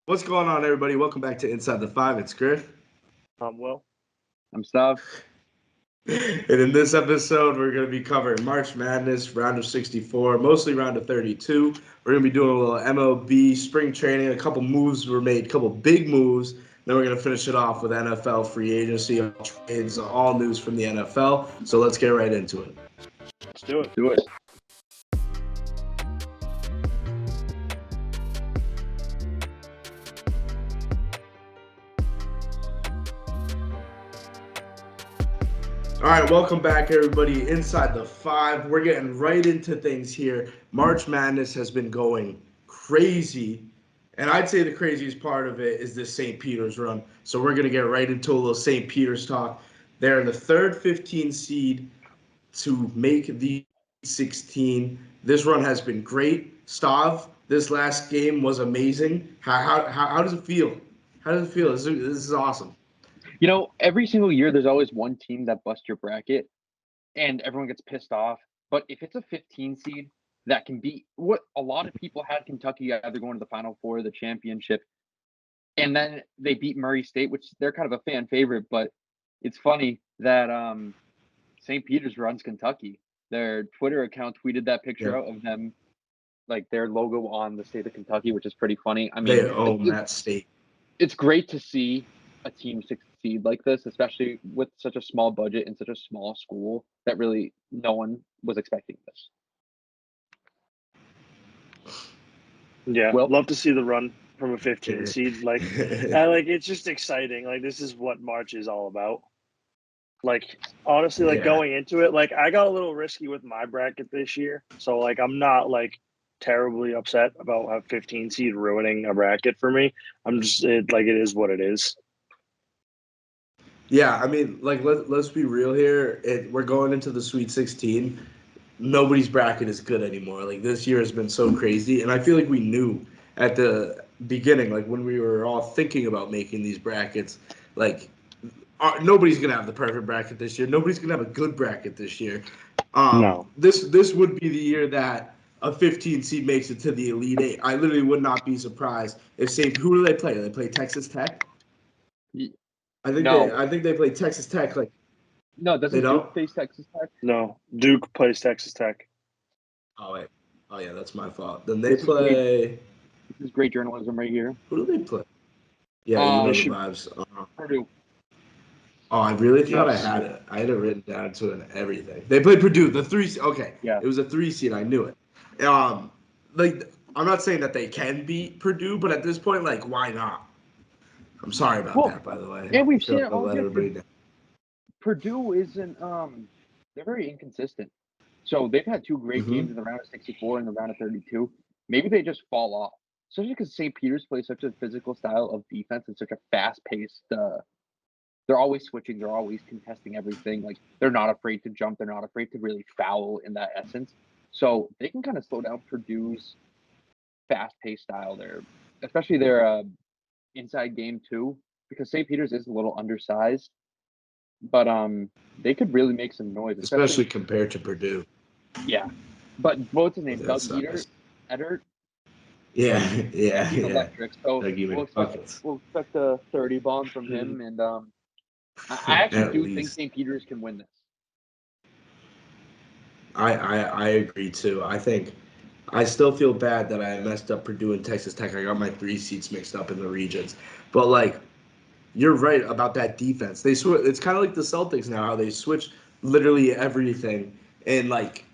What's going on, everybody? Welcome back to Inside the Five. It's Griff. Will. I'm Stav. And in this episode, we're going to be covering March Madness, round of 64, mostly round of 32. We're going to be doing a little MLB, spring training, a couple moves were made, a couple big moves. Then we're going to finish it off with NFL free agency, all trades, all news from the NFL. So let's get right into it. Let's do it. Do it. All right, welcome back, everybody. Inside the Five, we're getting right into things here. March Madness has been going crazy, and I'd say the craziest part of it is this St. Peter's run. So we're going to get right into a little St. Peter's talk. They're the third 15 seed to make the 16. This run has been great. Stav, this last game was amazing. How does it feel? How does it feel? This is awesome. You know, every single year there's always one team that busts your bracket and everyone gets pissed off. But if it's a 15 seed that can beat what a lot of people had Kentucky either going to the Final Four or the championship, and then they beat Murray State, which they're kind of a fan favorite, but it's funny that St. Peter's runs Kentucky. Their Twitter account tweeted that picture out of them, like their logo on the state of Kentucky, which is pretty funny. I mean, They own that state. It's great to see a team succeed like this, especially with such a small budget and such a small school that really no one was expecting this. Yeah, Well, love to see the run from a 15 seed. Like it's just exciting. Like, this is what March is all about. Like, honestly, going into it, like, I got a little risky with my bracket this year. So, like, I'm not, like, terribly upset about a 15 seed ruining a bracket for me. I'm just, it is what it is. Yeah, I mean, like, let's be real here. We're going into the Sweet 16. Nobody's bracket is good anymore. Like, this year has been so crazy, and I feel like we knew at the beginning, like when we were all thinking about making these brackets, like nobody's gonna have the perfect bracket this year. Nobody's gonna have a good bracket this year. No. This would be the year that a 15 seed makes it to the Elite Eight. I literally would not be surprised if who do they play? Do they play Texas Tech? I think they play Texas Tech. Like, no, doesn't Duke face Texas Tech? No, Duke plays Texas Tech. Oh wait, oh yeah, that's my fault. Then they play. This is great journalism right here. Who do they play? Yeah, you know the vibes. Purdue. Oh, I really thought I had it. I had it written down to it and everything. They played Purdue, the 3 seed. Okay, yeah, it was a 3 seed. I knew it. Like, I'm not saying that they can beat Purdue, but at this point, like, why not? I'm sorry about that, by the way. Yeah, we've seen it all year. Purdue isn't. They're very inconsistent. So they've had two great games in the round of 64 and the round of 32. Maybe they just fall off. Especially because St. Peter's plays such a physical style of defense and such a fast-paced. They're always switching. They're always contesting everything. Like, they're not afraid to jump. They're not afraid to really foul in that essence. So they can kind of slow down Purdue's fast-paced style there, especially their inside game too, because St. Peter's is a little undersized. But they could really make some noise, especially compared to Purdue. Yeah, but what's his name? Doug Edert. Yeah. He's electric. So we'll expect a 30 bomb from him, and I actually do think St. Peter's can win this. I agree too. I still feel bad that I messed up Purdue and Texas Tech. I got my 3 seats mixed up in the regions, but like, you're right about that defense. It's kind of like the Celtics now, how they switch literally everything, and like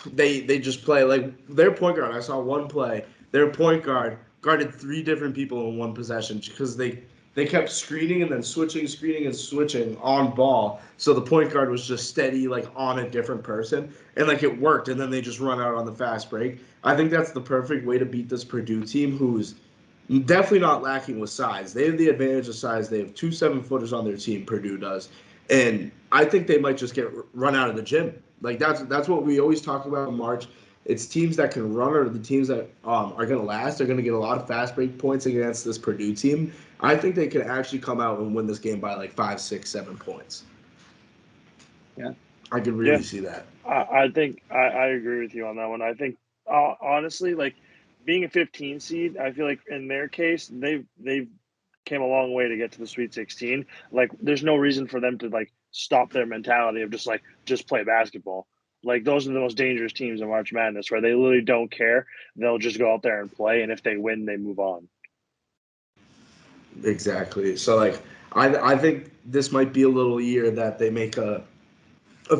they just play like their point guard. I saw one play. Their point guard guarded 3 different people in one possession because they kept screening and then screening and switching on ball. So the point guard was just steady, like on a different person, and like it worked. And then they just run out on the fast break. I think that's the perfect way to beat this Purdue team, who's definitely not lacking with size. They have the advantage of size. They have 2 7-footers on their team. Purdue does, and I think they might just get run out of the gym. Like, that's what we always talk about in March. It's teams that can run or the teams that are going to last. They're going to get a lot of fast break points against this Purdue team. I think they could actually come out and win this game by like 5, 6, 7 points. Yeah, I could really see that. I think I agree with you on that one. I think honestly, like, being a 15 seed, I feel like in their case, they've came a long way to get to the Sweet 16. Like, there's no reason for them to like stop their mentality of just play basketball. Like, those are the most dangerous teams in March Madness, where they literally don't care. They'll just go out there and play, and if they win, they move on. Exactly. So like, I think this might be a little year that they make a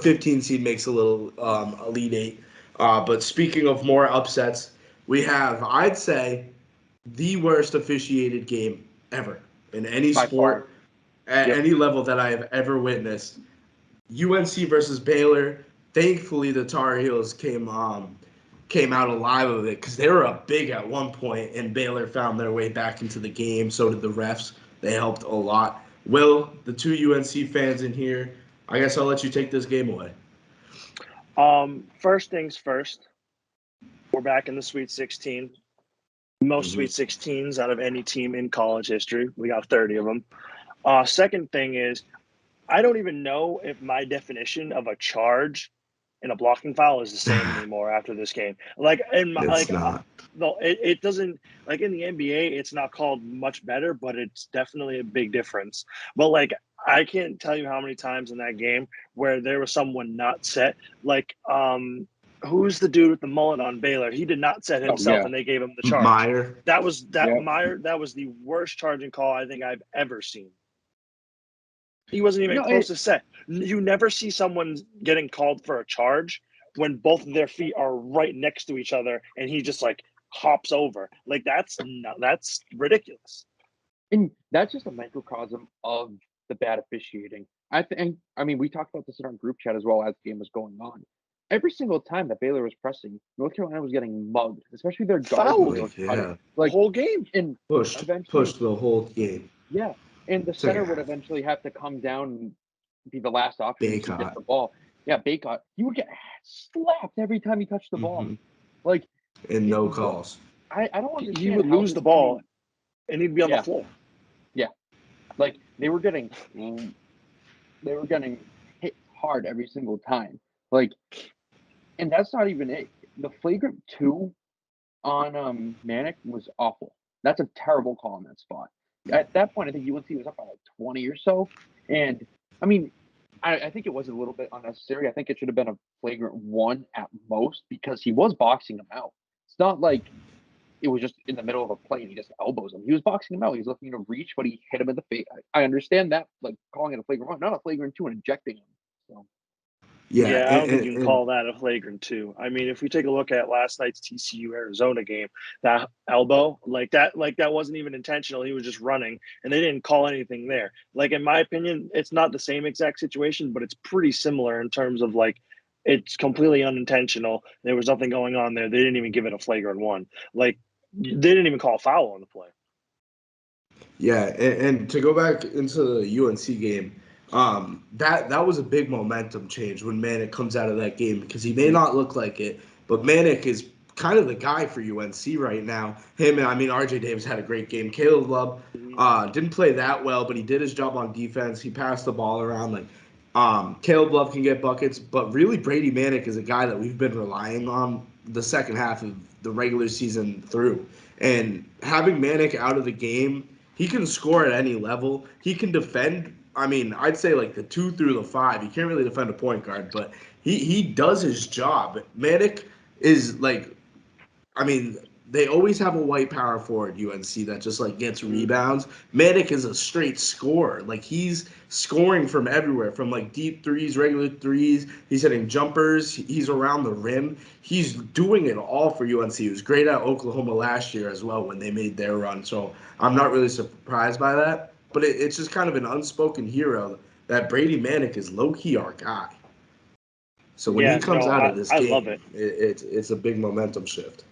15 seed makes a little Elite Eight. But speaking of more upsets, we have, I'd say, the worst officiated game ever in any By sport far. at Yep. any level that I have ever witnessed. UNC versus Baylor. Thankfully, the Tar Heels came out alive of it because they were up big at one point, and Baylor found their way back into the game. So did the refs. They helped a lot. Will, the two UNC fans in here, I guess I'll let you take this game away. First things first, we're back in the Sweet 16. Most Sweet 16s out of any team in college history. We got 30 of them. Second thing is, I don't even know if my definition of a charge in a blocking foul is the same anymore after this game. Like, Not. No, it doesn't. Like in the NBA, it's not called much better, but it's definitely a big difference. But like, I can't tell you how many times in that game where there was someone not set. Like, who's the dude with the mullet on Baylor? He did not set himself, and they gave him the charge. Meyer. That was Meyer. That was the worst charging call I think I've ever seen. He wasn't even close to set. You never see someone getting called for a charge when both of their feet are right next to each other, and he just like hops over. Like, that's ridiculous. And that's just a microcosm of the bad officiating. I mean, we talked about this in our group chat as well as the game was going on. Every single time that Baylor was pressing, North Carolina was getting mugged, especially their guards. Like whole game. And pushed the whole game. Yeah. And the center would eventually have to come down and be the last option to get the ball. Yeah, Baycott. He would get slapped every time he touched the ball. Like, and no calls. I don't understand. He would lose the ball, and he'd be on the floor. Yeah, like they were getting hit hard every single time. Like, and that's not even it. The flagrant 2 on Manic was awful. That's a terrible call in that spot. At that point, I think UNC was up by like 20 or so. And, I mean, I think it was a little bit unnecessary. I think it should have been a flagrant 1 at most because he was boxing him out. It's not like it was just in the middle of a play and he just elbows him. He was boxing him out. He was looking to reach, but he hit him in the face. I understand that, like calling it a flagrant 1, not a flagrant 2 and ejecting him. So. Yeah, I don't think you can call that a flagrant 2. I mean, if we take a look at last night's TCU Arizona game, that elbow, like that wasn't even intentional. He was just running, and they didn't call anything there. Like, in my opinion, it's not the same exact situation, but it's pretty similar in terms of like it's completely unintentional. There was nothing going on there. They didn't even give it a flagrant 1. Like, they didn't even call a foul on the play. Yeah, and to go back into the UNC game. That was a big momentum change when Manic comes out of that game because he may not look like it, but Manic is kind of the guy for UNC right now. RJ Davis had a great game. Caleb Love didn't play that well, but he did his job on defense. He passed the ball around. Like, Caleb Love can get buckets, but really Brady Manic is a guy that we've been relying on the second half of the regular season through. And having Manic out of the game, he can score at any level. He can defend. I mean, I'd say like the 2 through the 5. He can't really defend a point guard, but he does his job. Manic is like, I mean, they always have a white power forward, UNC, that just like gets rebounds. Manic is a straight scorer. Like, he's scoring from everywhere, from like deep threes, regular threes. He's hitting jumpers. He's around the rim. He's doing it all for UNC. He was great at Oklahoma last year as well when they made their run. So I'm not really surprised by that. But it's just kind of an unspoken hero that Brady Manic is low-key our guy. So when he comes out of this game, love it. It's a big momentum shift.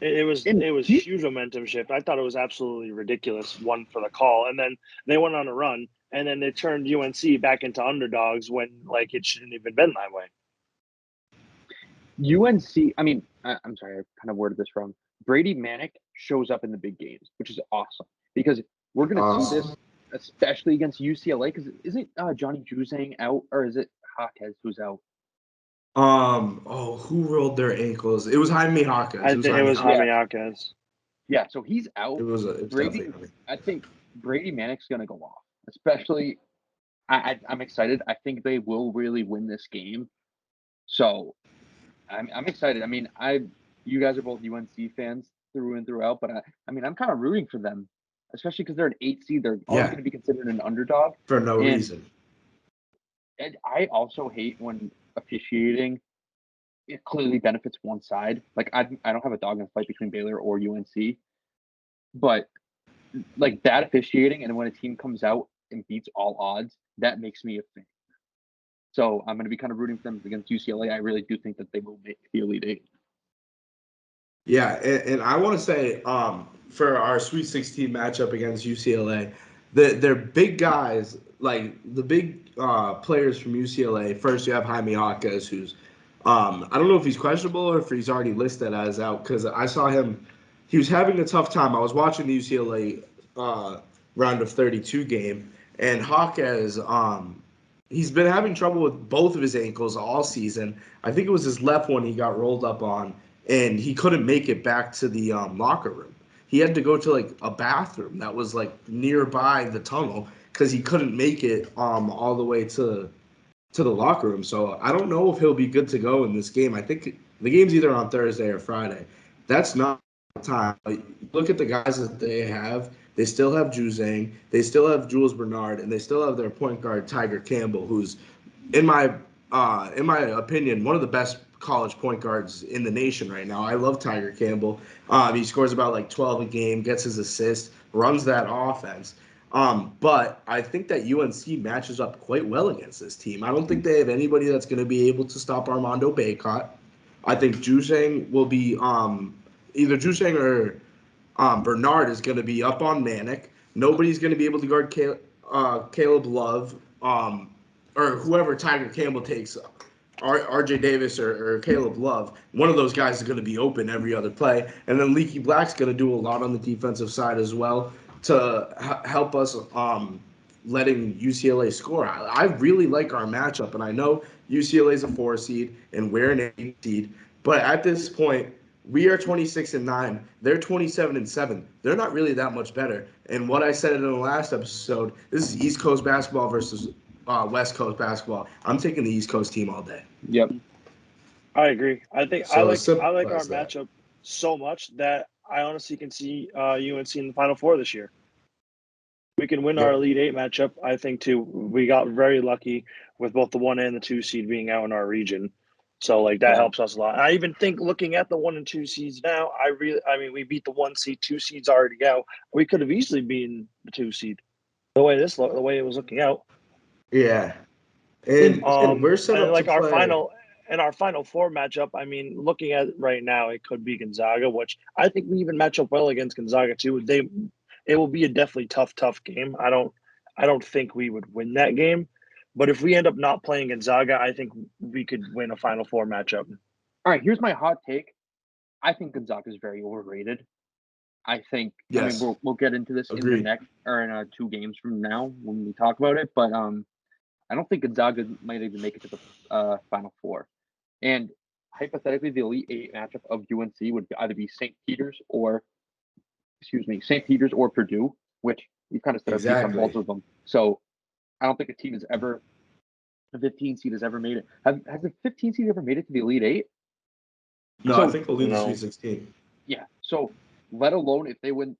It was huge momentum shift. I thought it was absolutely ridiculous, one for the call, and then they went on a run, and then they turned UNC back into underdogs when like it shouldn't even been that way. UNC, I mean, I'm sorry, I kind of worded this wrong. Brady Manic shows up in the big games, which is awesome because we're going to see this, especially against UCLA. Because isn't Johnny Juzang out, or is it Hakkas who's out? Who rolled their ankles? It was Jaime Hakkas. I think it was Jaime Hakkas. Yeah, so he's out. It was Brady. I think Brady Manek's gonna go off. Especially, I'm excited. I think they will really win this game. So, I'm excited. I mean, you guys are both UNC fans through and throughout, but I mean, I'm kind of rooting for them, especially because they're an 8 seed. They're always going to be considered an underdog for no reason. And I also hate when officiating it clearly benefits one side. Like I don't have a dog in the fight between Baylor or UNC, but like bad officiating and when a team comes out and beats all odds, that makes me a fan. So I'm going to be kind of rooting for them against UCLA. I really do think that they will make the Elite Eight. Yeah, and I want to say for our Sweet 16 matchup against UCLA, they're big guys, like the big players from UCLA. First, you have Jaime Hakkas, who's I don't know if he's questionable or if he's already listed as out because I saw him. He was having a tough time. I was watching the UCLA round of 32 game, and Hakkas, he's been having trouble with both of his ankles all season. I think it was his left one he got rolled up on, and he couldn't make it back to the locker room. He had to go to like a bathroom that was like nearby the tunnel because he couldn't make it all the way to the locker room. So I don't know if he'll be good to go in this game. I think the game's either on Thursday or Friday. That's not time. Look at the guys that they have. They still have Juzang. They still have Jules Bernard, and they still have their point guard Tiger Campbell, who's in my opinion one of the best college point guards in the nation right now. I love Tiger Campbell. He scores about like 12 a game, gets his assist, runs that offense. But I think that UNC matches up quite well against this team. I don't think they have anybody that's going to be able to stop Armando Bacot. I think Juzang will be either Juzang or Bernard is going to be up on Manic. Nobody's going to be able to guard Caleb Love or whoever Tiger Campbell takes. RJ Davis or Caleb Love, one of those guys is going to be open every other play. And then Leaky Black's going to do a lot on the defensive side as well to help us letting UCLA score. I really like our matchup, and I know UCLA is a 4 seed and we're an 8 seed. But at this point, we are 26-9. They're 27-7. They're not really that much better. And what I said in the last episode, this is East Coast basketball versus West Coast basketball. I'm taking the East Coast team all day. Yep, I agree. I think so I like our matchup so much that I honestly can see UNC in the Final Four this year. We can win our Elite Eight matchup. I think too. We got very lucky with both the 1 and the 2 seed being out in our region, so like that helps us a lot. I even think looking at the 1 and 2 seeds now, I mean, we beat the 1 seed, 2 seeds already out. We could have easily been the 2 seed. The way it was looking out. Yeah, and we're set up like to our play. Our Final Four matchup. I mean, looking at it right now, it could be Gonzaga, which I think we even match up well against Gonzaga too. It will be a definitely tough game. I don't think we would win that game, but if we end up not playing Gonzaga, I think we could win a Final Four matchup. All right, here's my hot take. I think Gonzaga is very overrated. I think. Yes. I mean, we'll get into this Agreed. in the next or in 2 games from now when we talk about it, but I don't think Gonzaga might even make it to the Final Four. And hypothetically, the Elite Eight matchup of UNC would either be St. Peter's or Purdue, which we kind of set up on both of them. So I don't think a 15 seed has ever made it. Has a 15 seed ever made it to the Elite Eight? No, I think they'll leave the Sweet 16. Yeah. So let alone if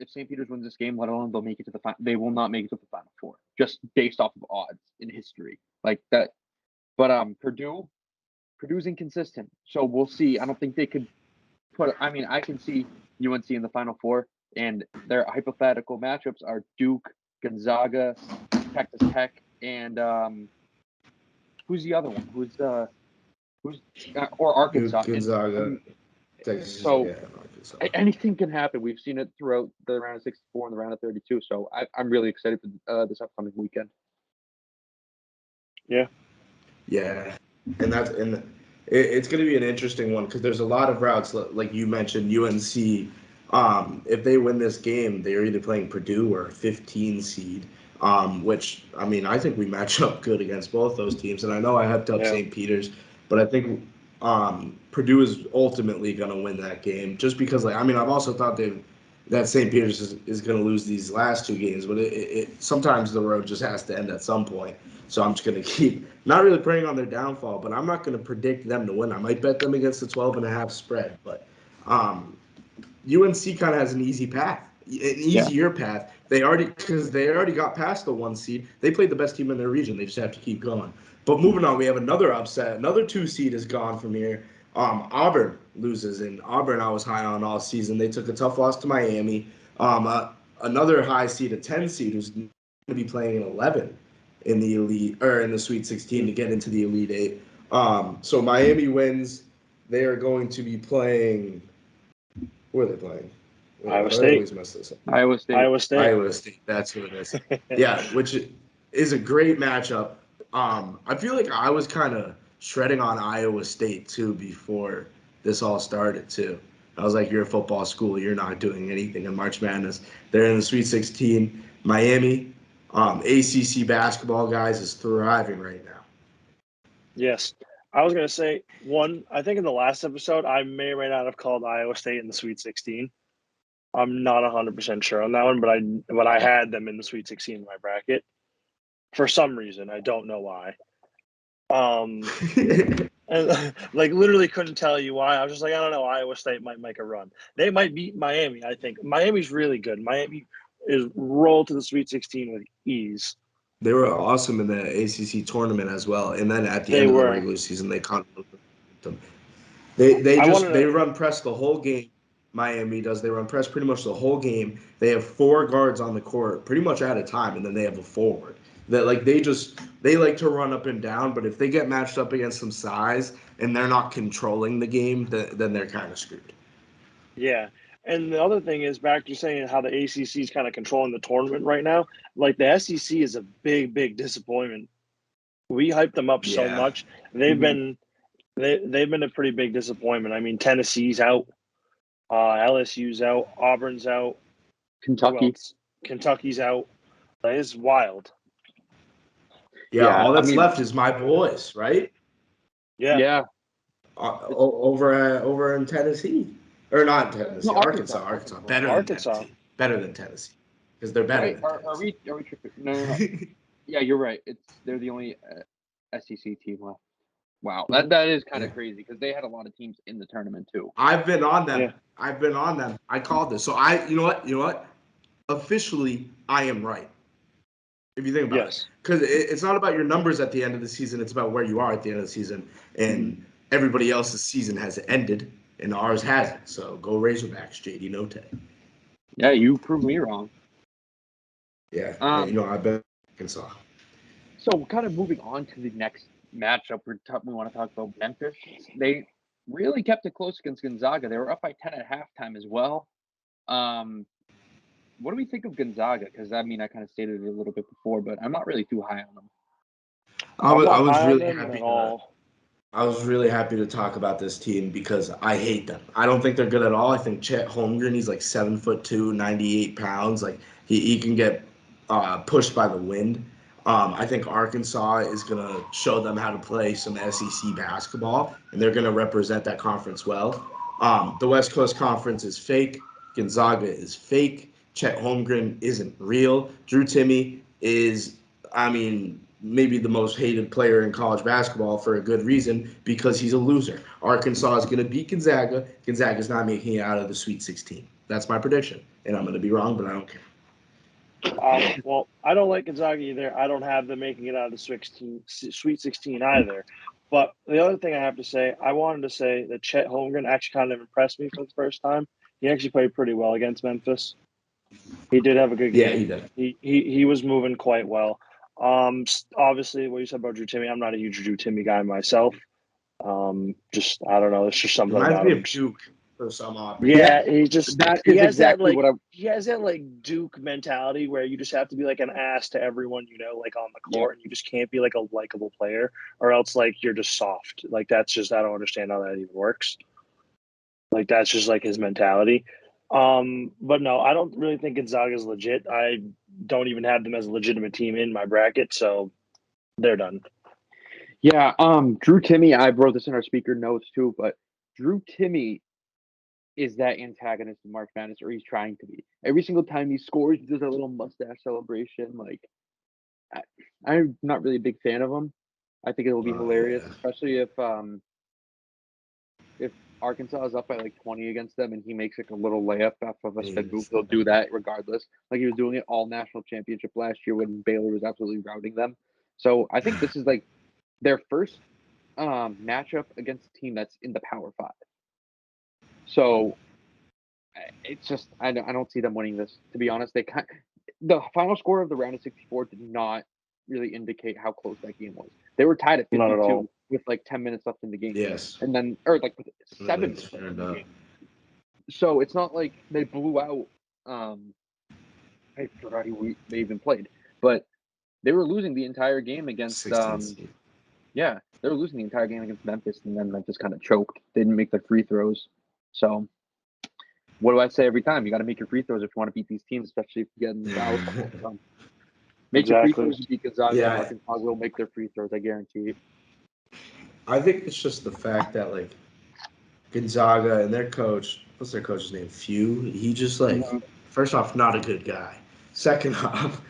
St. Peter's wins this game, let alone they'll make it to the final. They will not make it to the Final Four just based off of odds in history like that. But Purdue's inconsistent, so we'll see. I don't think they could I mean, I can see UNC in the Final Four, and their hypothetical matchups are Duke, Gonzaga, Texas Tech, and who's the other one? Or Arkansas? Gonzaga. Texas, so anything can happen. We've seen it throughout the round of 64 and the round of 32. So I'm really excited for this upcoming weekend. Yeah. And it's going to be an interesting one because there's a lot of routes, like you mentioned, UNC. If they win this game, they're either playing Purdue or a 15 seed, which, I mean, I think we match up good against both those teams. And I know I hyped up St. Peter's, but I think Purdue is ultimately going to win that game just because, like, I mean, I've also thought that St. Peter's is going to lose these last two games, but sometimes the road just has to end at some point. So I'm just going to keep not really praying on their downfall, but I'm not going to predict them to win. I might bet them against the 12.5 spread, but UNC kind of has an easy path, an easier path. They already got past the 1 seed. They played the best team in their region. They just have to keep going. But moving on, we have another upset. Another 2 seed is gone from here. Auburn loses, and Auburn I was high on all season. They took a tough loss to Miami. Another high seed, a 10 seed, who's going to be playing an 11 in the elite or in the Sweet 16 to get into the Elite Eight. So Miami wins. They are going to be playing. Who are they playing? Iowa State. I always mess this up. Iowa State. That's who it is. Yeah, which is a great matchup. I feel like I was kind of shredding on Iowa State too before this all started too. I was like, you're a football school. You're not doing anything in March Madness. They're in the Sweet 16. Miami, ACC basketball, guys, is thriving right now. Yes. I was going to say, I think in the last episode, I may or may not have called Iowa State in the Sweet 16. I'm not 100% sure on that one, but I had them in the Sweet 16 in my bracket. For some reason, I don't know why. And like literally couldn't tell you why. I was just like, I don't know. Iowa State might make a run. They might beat Miami. I think Miami's really good. Miami is rolled to the Sweet 16 with ease. They were awesome in the ACC tournament as well, and then at the end of the regular season, they caught them. They run press the whole game. Miami does. They run press pretty much the whole game. They have 4 guards on the court pretty much at a time, and then they have a forward. That like they like to run up and down, but if they get matched up against some size and they're not controlling the game, then they're kind of screwed. Yeah. And the other thing is, back to saying how the ACC is kind of controlling the tournament right now. Like the SEC is a big, big disappointment. We hyped them up so much. They've been a pretty big disappointment. I mean, Tennessee's out, LSU's out, Auburn's out, Kentucky's out. It's wild. Yeah, all that's left is my boys, right? Yeah. Over in Tennessee. Or not Tennessee, no, Arkansas. Better than Tennessee. Because they're better than Tennessee. Are we tripping? No. Yeah, you're right. They're the only SEC team left. Wow, that is kind of crazy because they had a lot of teams in the tournament too. I've been on them. I called this. So you know what? Officially, I am right. If you think about it. Because it's not about your numbers at the end of the season. It's about where you are at the end of the season. And everybody else's season has ended, and ours hasn't. So go Razorbacks, JD Note. Yeah, you proved me wrong. Yeah, I've been Arkansas. So kind of moving on to the next matchup, we want to talk about Memphis. They really kept it close against Gonzaga. They were up by 10 at halftime as well. What do we think of Gonzaga? Because, I mean, I kind of stated it a little bit before, but I'm not really too high on them. I was really happy. I was really happy to talk about this team because I hate them. I don't think they're good at all. I think Chet Holmgren, he's like 7'2", 98 pounds. Like he can get pushed by the wind. I think Arkansas is going to show them how to play some SEC basketball, and they're going to represent that conference well. The West Coast Conference is fake. Gonzaga is fake. Chet Holmgren isn't real. Drew Timme is, maybe the most hated player in college basketball for a good reason because he's a loser. Arkansas is going to beat Gonzaga. Gonzaga's not making it out of the Sweet 16. That's my prediction, and I'm going to be wrong, but I don't care. Well, I don't like Gonzaga either. I don't have them making it out of the Sweet 16 either. But the other thing I have to say, I wanted to say that Chet Holmgren actually kind of impressed me for the first time. He actually played pretty well against Memphis. He did have a good game. Yeah, he did. He was moving quite well. Obviously, what you said about Drew Timme, I'm not a huge Drew Timme guy myself. I don't know. It's just something about him. Duke for some odd reason. Yeah, he has that like Duke mentality where you just have to be like an ass to everyone like on the court, and you just can't be like a likable player, or else like you're just soft. Like that's just I don't understand how that even works. Like that's just like his mentality. But no, I don't really think Gonzaga is legit. I don't even have them as a legitimate team in my bracket, so they're done. Yeah, Drew Timme, I wrote this in our speaker notes too, but Drew Timme is that antagonist in March Madness, or he's trying to be. Every single time he scores, he does a little mustache celebration. Like, I'm not really a big fan of him. I think it will be hilarious, especially if Arkansas is up by like 20 against them and he makes like a little layup off of a spin move. He'll do that regardless. Like he was doing it all national championship last year when Baylor was absolutely routing them. So I think this is like their first matchup against a team that's in the Power Five. So it's just I don't see them winning this. To be honest, the final score of the round of 64 did not really indicate how close that game was. They were tied at 52 with like 10 minutes left in the game. Yes. And then with 7 minutes left in the game. So it's not like they blew out I forgot who they even played. But they were losing the entire game against yeah, they were losing the entire game against Memphis, and then Memphis kind of choked. They didn't make their free throws. So what do I say every time? You got to make your free throws if you want to beat these teams, especially if you get in the foul. So make your free throws and beat Gonzaga. Yeah. Arkansas will make their free throws, I guarantee it. I think it's just the fact that, like, Gonzaga and their coach, what's their coach's name? Few. He just, like, first off, not a good guy. Second off,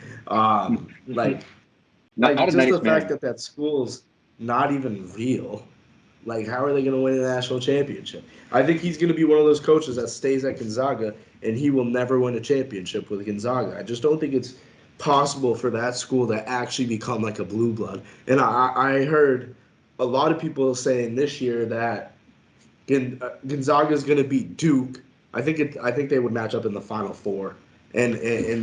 like just the fact that school's not even real. Like, how are they going to win a national championship? I think he's going to be one of those coaches that stays at Gonzaga, and he will never win a championship with Gonzaga. I just don't think it's possible for that school to actually become like a blue blood. And I heard a lot of people saying this year that Gonzaga is going to beat Duke. I think they would match up in the Final Four, and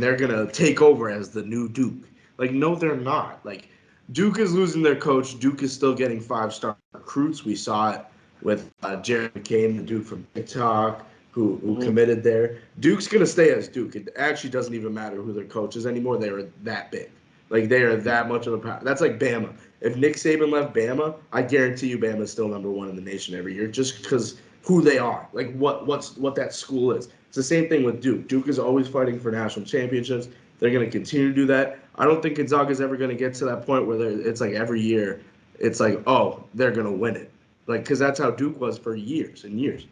they're going to take over as the new Duke. Like, no, they're not. Like, Duke is losing their coach. Duke is still getting 5-star recruits. We saw it with Jared McCain, the Duke from TikTok, who committed there. Duke's going to stay as Duke. It actually doesn't even matter who their coach is anymore. They are that big. Like, they are that much of a power. That's like Bama. If Nick Saban left Bama, I guarantee you Bama is still number one in the nation every year just because who they are, like what that school is. It's the same thing with Duke. Duke is always fighting for national championships. They're going to continue to do that. I don't think Gonzaga is ever going to get to that point where it's like every year it's like, oh, they're going to win it. Like, because that's how Duke was for years and years.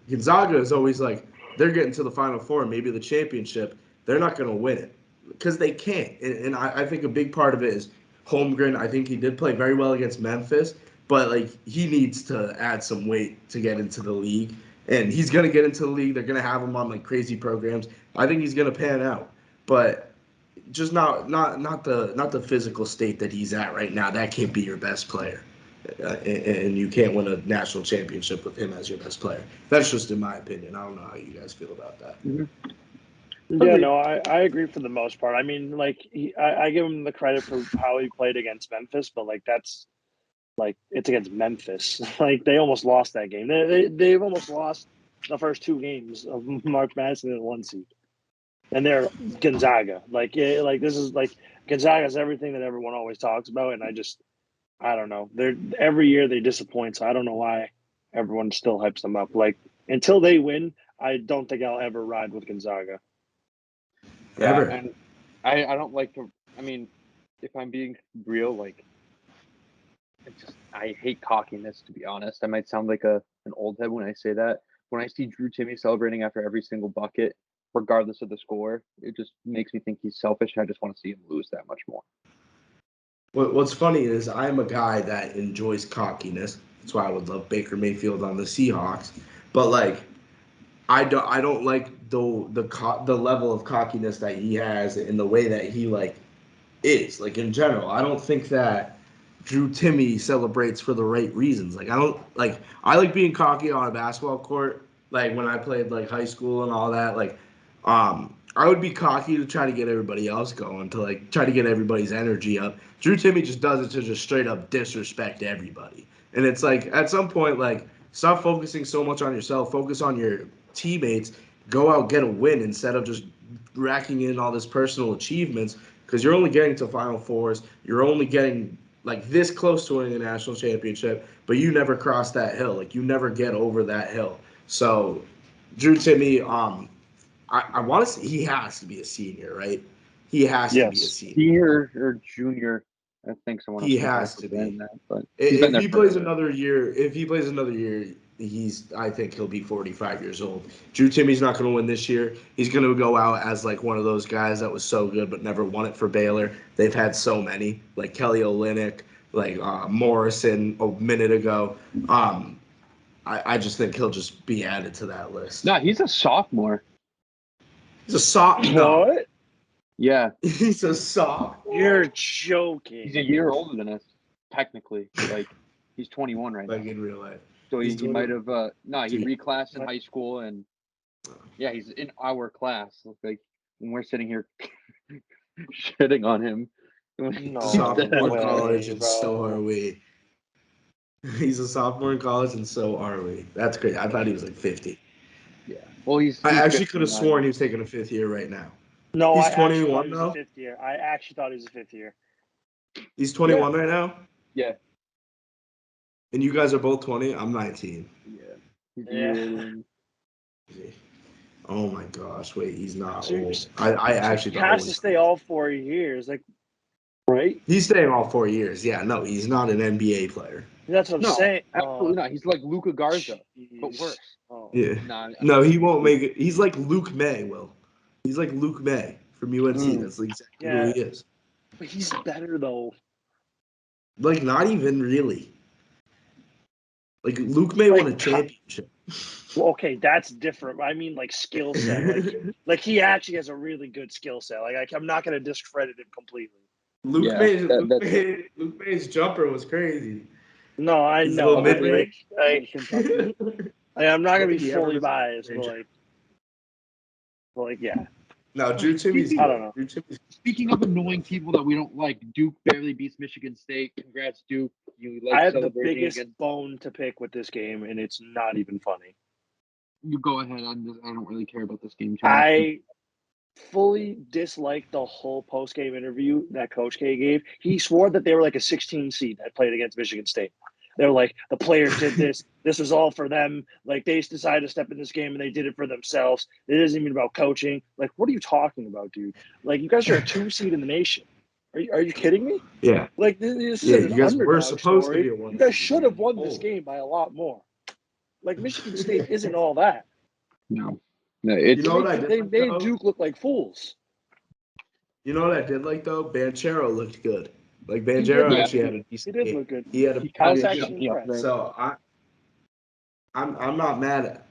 Gonzaga is always like, they're getting to the Final Four, maybe the championship. They're not going to win it because they can't. And I think a big part of it is Holmgren. I think he did play very well against Memphis, but like he needs to add some weight to get into the league. And he's going to get into the league. They're going to have him on like crazy programs. I think he's going to pan out. But just not the physical state that he's at right now. That can't be your best player, and you can't win a national championship with him as your best player. That's just in my opinion. I don't know how you guys feel about that. Yeah, no, I agree for the most part. I mean, like I give him the credit for how he played against Memphis, but like that's like it's against Memphis. Like they almost lost that game. They've almost lost the first 2 games of March Madness in the 1 seed. And they're Gonzaga. Like this is like Gonzaga's everything that everyone always talks about, and I don't know. They're every year they disappoint, so I don't know why everyone still hypes them up. Like until they win, I don't think I'll ever ride with Gonzaga. Yeah, ever. And I don't like to. I mean, if I'm being real, like I hate cockiness. To be honest, I might sound like an old head when I say that. When I see Drew Timme celebrating after every single bucket, regardless of the score, it just makes me think he's selfish, and I just want to see him lose that much more. What's funny is I'm a guy that enjoys cockiness. That's why I would love Baker Mayfield on the Seahawks. But like, I don't like the level of cockiness that he has in the way that he like is like in general. I don't think that Drew Timme celebrates for the right reasons. Like I like being cocky on a basketball court. Like when I played like high school and all that. Like I would be cocky to try to get everybody else going, to like try to get everybody's energy up. Drew Timme just does it to just straight up disrespect everybody. And it's like at some point, like stop focusing so much on yourself. Focus on your teammates. Go out, get a win instead of just racking in all this personal achievements, because you're only getting to Final Fours. You're only getting like this close to winning a national championship, but you never cross that hill. Like you never get over that hill. So Drew Timme, I want to say he has to be a senior, right? He has to be a senior. Senior or junior. I think someone He else has to be. that, but If he plays another year, I think he'll be 45 years old. Drew Timmy's not going to win this year. He's going to go out as like one of those guys that was so good but never won it for Baylor. They've had so many, like Kelly Olynyk, like Morrison a minute ago. I just think he'll just be added to that list. No, he's a sophomore. He's a sophomore. What? Yeah. He's a sophomore. You're joking. He's a year older than us, technically. Like, he's 21 right now. Like in real life. So he might have, he reclassed in high school, and yeah, he's in our class. Like, when we're sitting here shitting on him. No, sophomore in college, and so are we. He's a sophomore in college, and so are we. That's great. I thought he was like 50. Yeah. Well, he's I actually could have sworn he was taking a fifth year right now. No, he's I 21 now. Fifth year. I actually thought he was a fifth year. He's 21 right now. Yeah. And you guys are both 20. I'm 19. Yeah. Oh my gosh! Wait, he's not old. I actually he has to stay all 4 years, like, right? He's staying all 4 years. Yeah, no, he's not an NBA player. That's what I'm saying. Absolutely not. He's like Luka Garza, but worse. Oh. Yeah. No, he won't make it. He's like Luke May. Will. He's like Luke May from UNC. That's exactly who he is. But he's better though. Like, not even really. Like, Luke May won a championship. Well, okay, that's different. I mean, like, skill set. Like he actually has a really good skill set. Like, I'm not going to discredit him completely. Luke May's jumper was crazy. No, I know. I'm not going to be fully biased, but like, yeah. No, Drew Timmy's. I don't know. Speaking of annoying people that we don't like, Duke barely beats Michigan State. Congrats, Duke. I have the biggest bone to pick with this game, and it's not even funny. You go ahead. I don't really care about this game too much. I fully dislike the whole post-game interview that Coach K gave. He swore that they were like a 16 seed that played against Michigan State. They were like, the players did this. This was all for them. Like, they decided to step in this game, and they did it for themselves. It isn't even about coaching. Like, what are you talking about, dude? Like, you guys are a 2 seed in the nation. Are you kidding me? Yeah. Like, this is an underdog were supposed story. to be a 1 You guys should have won this game by a lot more. Like, Michigan State isn't all that. No, you know what I did? They made Duke look like fools. You know what I did like though? Banchero looked good. Like Banchero actually had a decent game. He did look good. He had a so I'm not mad at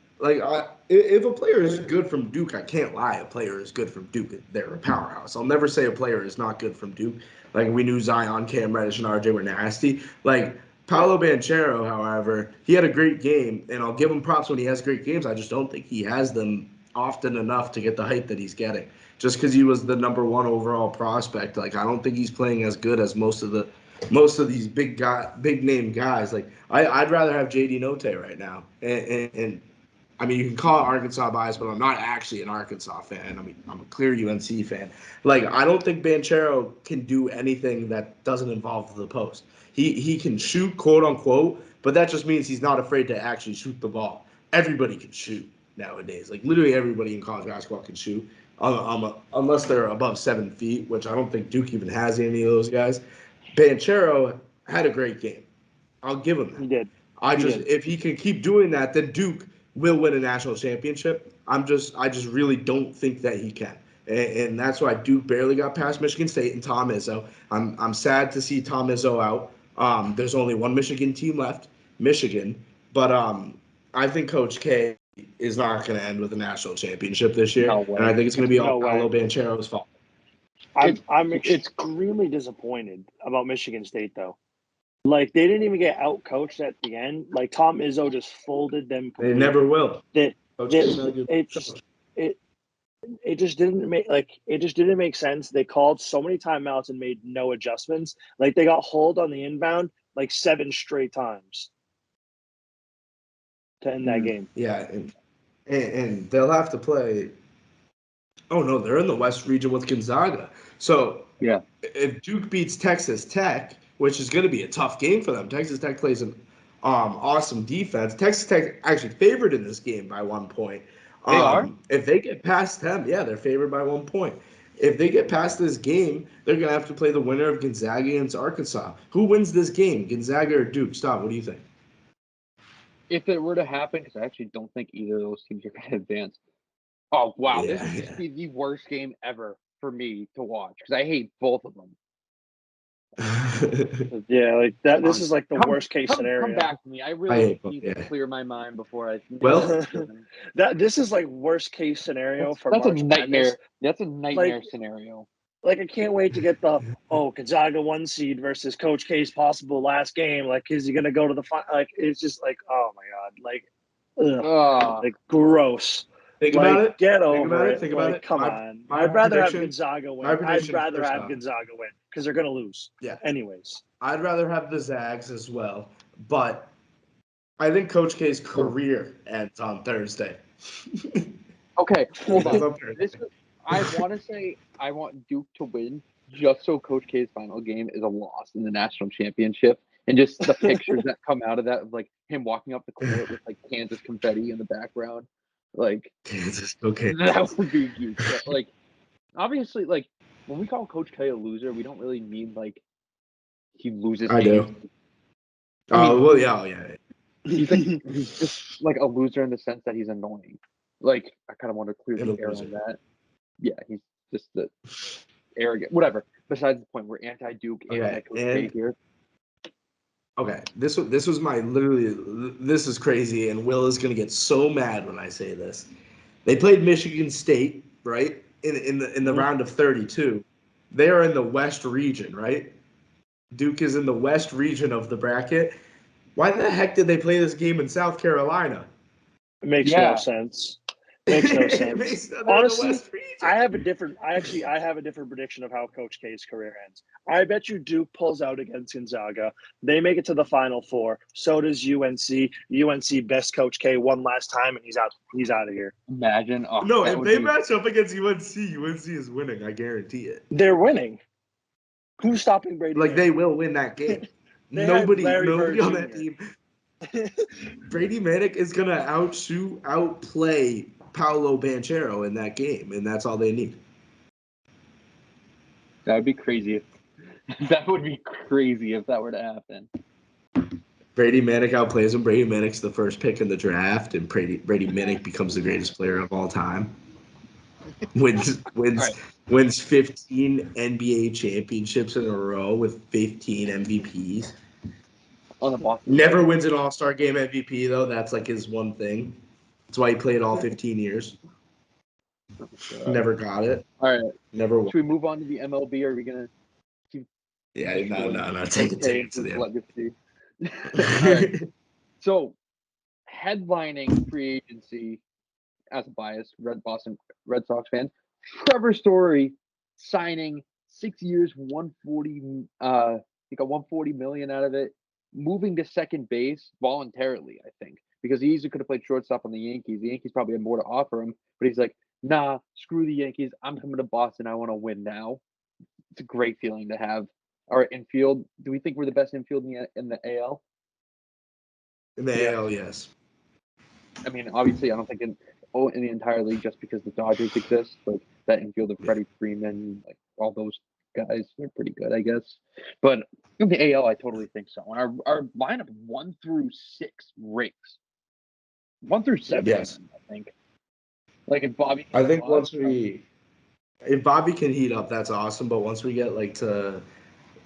if a player is good from Duke, I can't lie. A player is good from Duke. They're a powerhouse. I'll never say a player is not good from Duke. Like we knew Zion, Cam Reddish, and RJ were nasty. Like Paolo Banchero, however, he had a great game, and I'll give him props when he has great games. I just don't think he has them often enough to get the hype that he's getting. Just because he was the number 1 overall prospect, like I don't think he's playing as good as most of these big name guys. Like I'd rather have JD Notae right now, and I mean you can call it Arkansas bias, but I'm not actually an Arkansas fan. I mean I'm a clear UNC fan. Like I don't think Banchero can do anything that doesn't involve the post. He can shoot, quote unquote, but that just means he's not afraid to actually shoot the ball. Everybody can shoot nowadays. Like literally everybody in college basketball can shoot. Unless they're above 7 feet, which I don't think Duke even has any of those guys. Banchero had a great game. I'll give him that. He did. If he can keep doing that, then Duke will win a national championship. I just really don't think that he can. And that's why Duke barely got past Michigan State and Tom Izzo. I'm sad to see Tom Izzo out. There's only one Michigan team left, Michigan. But I think Coach K is not going to end with a national championship this year. And I think it's going to be all Paolo Banchero's fault. I'm extremely disappointed about Michigan State, though. Like, they didn't even get out-coached at the end. Like, Tom Izzo just folded them completely. They never will. It just didn't make sense. They called so many timeouts and made no adjustments. Like, they got hold on the inbound like 7 straight times to end that game. Yeah, and they'll have to play. Oh no, they're in the West region with Gonzaga. So yeah, if Duke beats Texas Tech, which is going to be a tough game for them, Texas Tech plays an awesome defense. Texas Tech actually favored in this game by 1 point. They are. If they get past them, yeah, they're favored by 1 point. If they get past this game, they're going to have to play the winner of Gonzaga against Arkansas. Who wins this game, Gonzaga or Duke? Stop. What do you think? If it were to happen, because I actually don't think either of those teams are going to advance. Oh, wow. Yeah, This would just be the worst game ever for me to watch because I hate both of them. Yeah, like that. This is like the worst case scenario. Come back to me. I really need to clear my mind before I. Well, this is like worst case scenario for that's March a nightmare. Madness. That's a nightmare scenario. Like I can't wait to get the Gonzaga 1 seed versus Coach K's possible last game. Like, is he gonna go to the final? Like, it's just like, oh my god, like, like gross. Think about it. Get over it. Think about it. Come on. I'd rather have Gonzaga win. I'd rather have Gonzaga win because they're gonna lose. Yeah. Anyways, I'd rather have the Zags as well, but I think Coach K's career ends on Thursday. Okay, hold on. I want to say I want Duke to win just so Coach K's final game is a loss in the national championship, and just the pictures that come out of that of like him walking up the court with like Kansas confetti in the background, like Kansas. Okay, that would be huge. But, like, obviously, like when we call Coach K a loser, we don't really mean like he loses. I do. Well, yeah. He's just like a loser in the sense that he's annoying. Like, I kind of want to clear the air on that. Yeah, he's just the arrogant. Whatever. Besides the point, we're anti-Duke, anti-Coach K here. Okay, this was my this is crazy, and Will is gonna get so mad when I say this. They played Michigan State, right? In the round of 32. They are in the West region, right? Duke is in the West region of the bracket. Why the heck did they play this game in South Carolina? It makes no sense. Makes no sense. Honestly, I have a different prediction of how Coach K's career ends. I bet you Duke pulls out against Gonzaga. They make it to the Final Four. So does UNC. UNC best Coach K one last time, and he's out. He's out of here. Imagine. Oh, no, if they match up against UNC, UNC is winning. I guarantee it. They're winning. Who's stopping Brady? Like, they will win that game. nobody on that team. Brady Manick is gonna outplay Paolo Banchero in that game, and that's all they need. That would be crazy. That would be crazy if that were to happen. Brady Manick outplays him. Brady Manick's the first pick in the draft, and Brady Manick becomes the greatest player of all time. Wins 15 NBA championships in a row with 15 MVPs. On the Boston Never wins an All-Star game MVP, though. That's like his one thing. That's why he played all 15 years. Never got it. All right. Never won. Should we move on to the MLB? Or are we going to keep... Yeah, no. Take it to the legacy. Right. So, headlining free agency, as a biased Boston Red Sox fan, Trevor Story signing 6 years, 140. He got $140 million out of it. Moving to second base voluntarily, I think, because he easily could have played shortstop on the Yankees. The Yankees probably had more to offer him, but he's like, nah, screw the Yankees. I'm coming to Boston. I want to win now. It's a great feeling to have. All right, infield. Do we think we're the best infield in the AL? In the AL, yes. I mean, obviously, I don't think in the entire league just because the Dodgers exist. Like that infield of Freddie Freeman, like all those guys, they're pretty good, I guess. But in the AL, I totally think so. And our lineup 1 through 6 ranks. 1 through 7, yes. I think. Like if Bobby. I think if Bobby can heat up, that's awesome. But once we get like to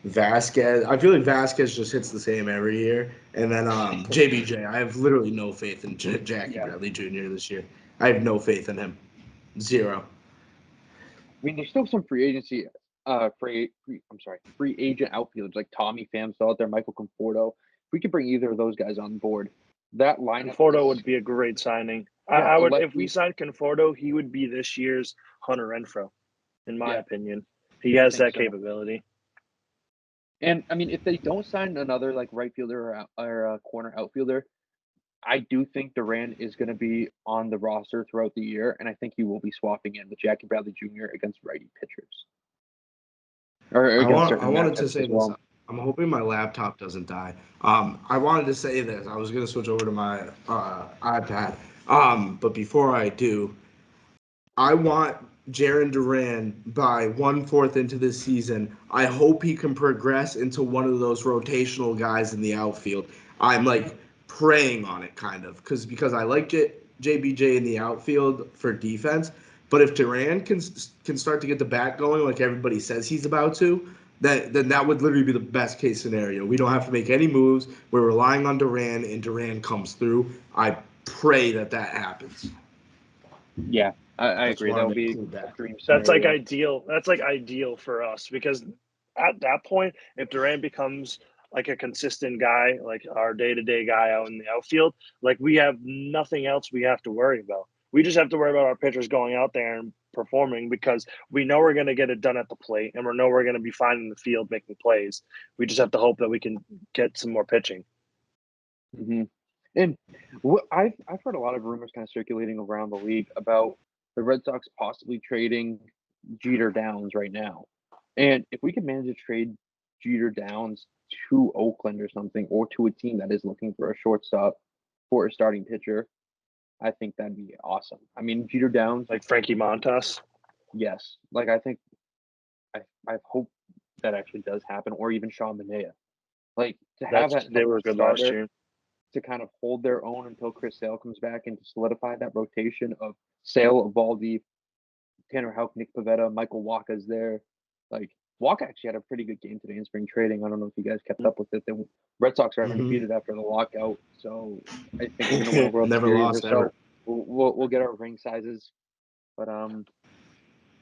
Vasquez, I feel like Vasquez just hits the same every year. And then JBJ, I have literally no faith in Jackie Bradley Jr. this year. I have no faith in him. Zero. I mean, there's still some free agency. Free agent outfielders like Tommy Pham still out there, Michael Conforto. If we could bring either of those guys on board, that lineup. Conforto would be a great signing. I would, if we signed Conforto, he would be this year's Hunter Renfroe, in my opinion. He has that capability. And I mean, if they don't sign another like right fielder or corner outfielder, I do think Duran is going to be on the roster throughout the year, and I think he will be swapping in with Jackie Bradley Jr. against righty pitchers. I wanted to say this. I'm hoping my laptop doesn't die. I wanted to say this. I was going to switch over to my iPad. But before I do, I want Jarren Duran by 1/4 into this season. I hope he can progress into one of those rotational guys in the outfield. I'm like praying on it kind of because I like JBJ in the outfield for defense. But if Duran can start to get the bat going like everybody says he's about to, then that would literally be the best case scenario. We don't have to make any moves. We're relying on Duran, and Duran comes through. I pray that happens. Yeah, I agree. That would be a dream scenario. That's like ideal. That's like ideal for us because at that point, if Duran becomes like a consistent guy, like our day-to-day guy out in the outfield, like we have nothing else we have to worry about. We just have to worry about our pitchers going out there and performing because we know we're going to get it done at the plate and we know we're going to be fine in the field making plays. We just have to hope that we can get some more pitching. Mm-hmm. And I've heard a lot of rumors kind of circulating around the league about the Red Sox possibly trading Jeter Downs right now. And if we could manage to trade Jeter Downs to Oakland or something, or to a team that is looking for a shortstop for a starting pitcher, I think that'd be awesome. I mean, Jeter Downs, like Frankie Montas. Yes, like I think I hope that actually does happen, or even Sean Manaea. Like to have they were good last year. To kind of hold their own until Chris Sale comes back and to solidify that rotation of Sale, Evaldi, Tanner Houck, Nick Pivetta, Michael Wacha's there. Like Wacha actually had a pretty good game today in spring trading. I don't know if you guys kept up with it. The Red Sox are undefeated after the lockout, so I think we're gonna win a World Never Series lost or ever. so. We'll get our ring sizes, but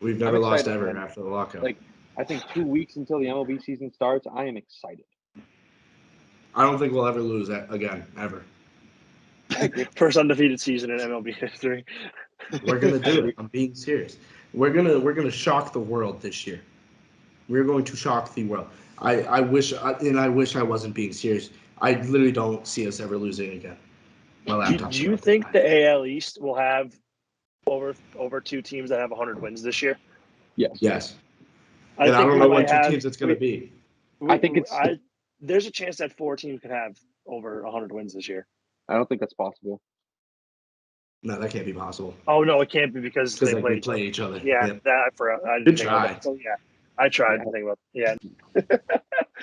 we've never lost ever after the lockout. Like I think 2 weeks until the MLB season starts, I am excited. I don't think we'll ever lose that again, ever. First undefeated season in MLB history. We're gonna do it. I'm being serious. We're gonna shock the world this year. We're going to shock the world. I wish I wasn't being serious. I literally don't see us ever losing again. Do you think the AL East will have over two teams that have 100 wins this year? Yes. I don't know what two teams it's going to be. I think there's a chance that 4 teams could have over 100 wins this year. I don't think that's possible. No, that can't be possible. Oh no, it can't be because they play each other. Yeah, yep. That I forgot. I didn't Good think try. about that. So, yeah, I tried to think about. Yeah.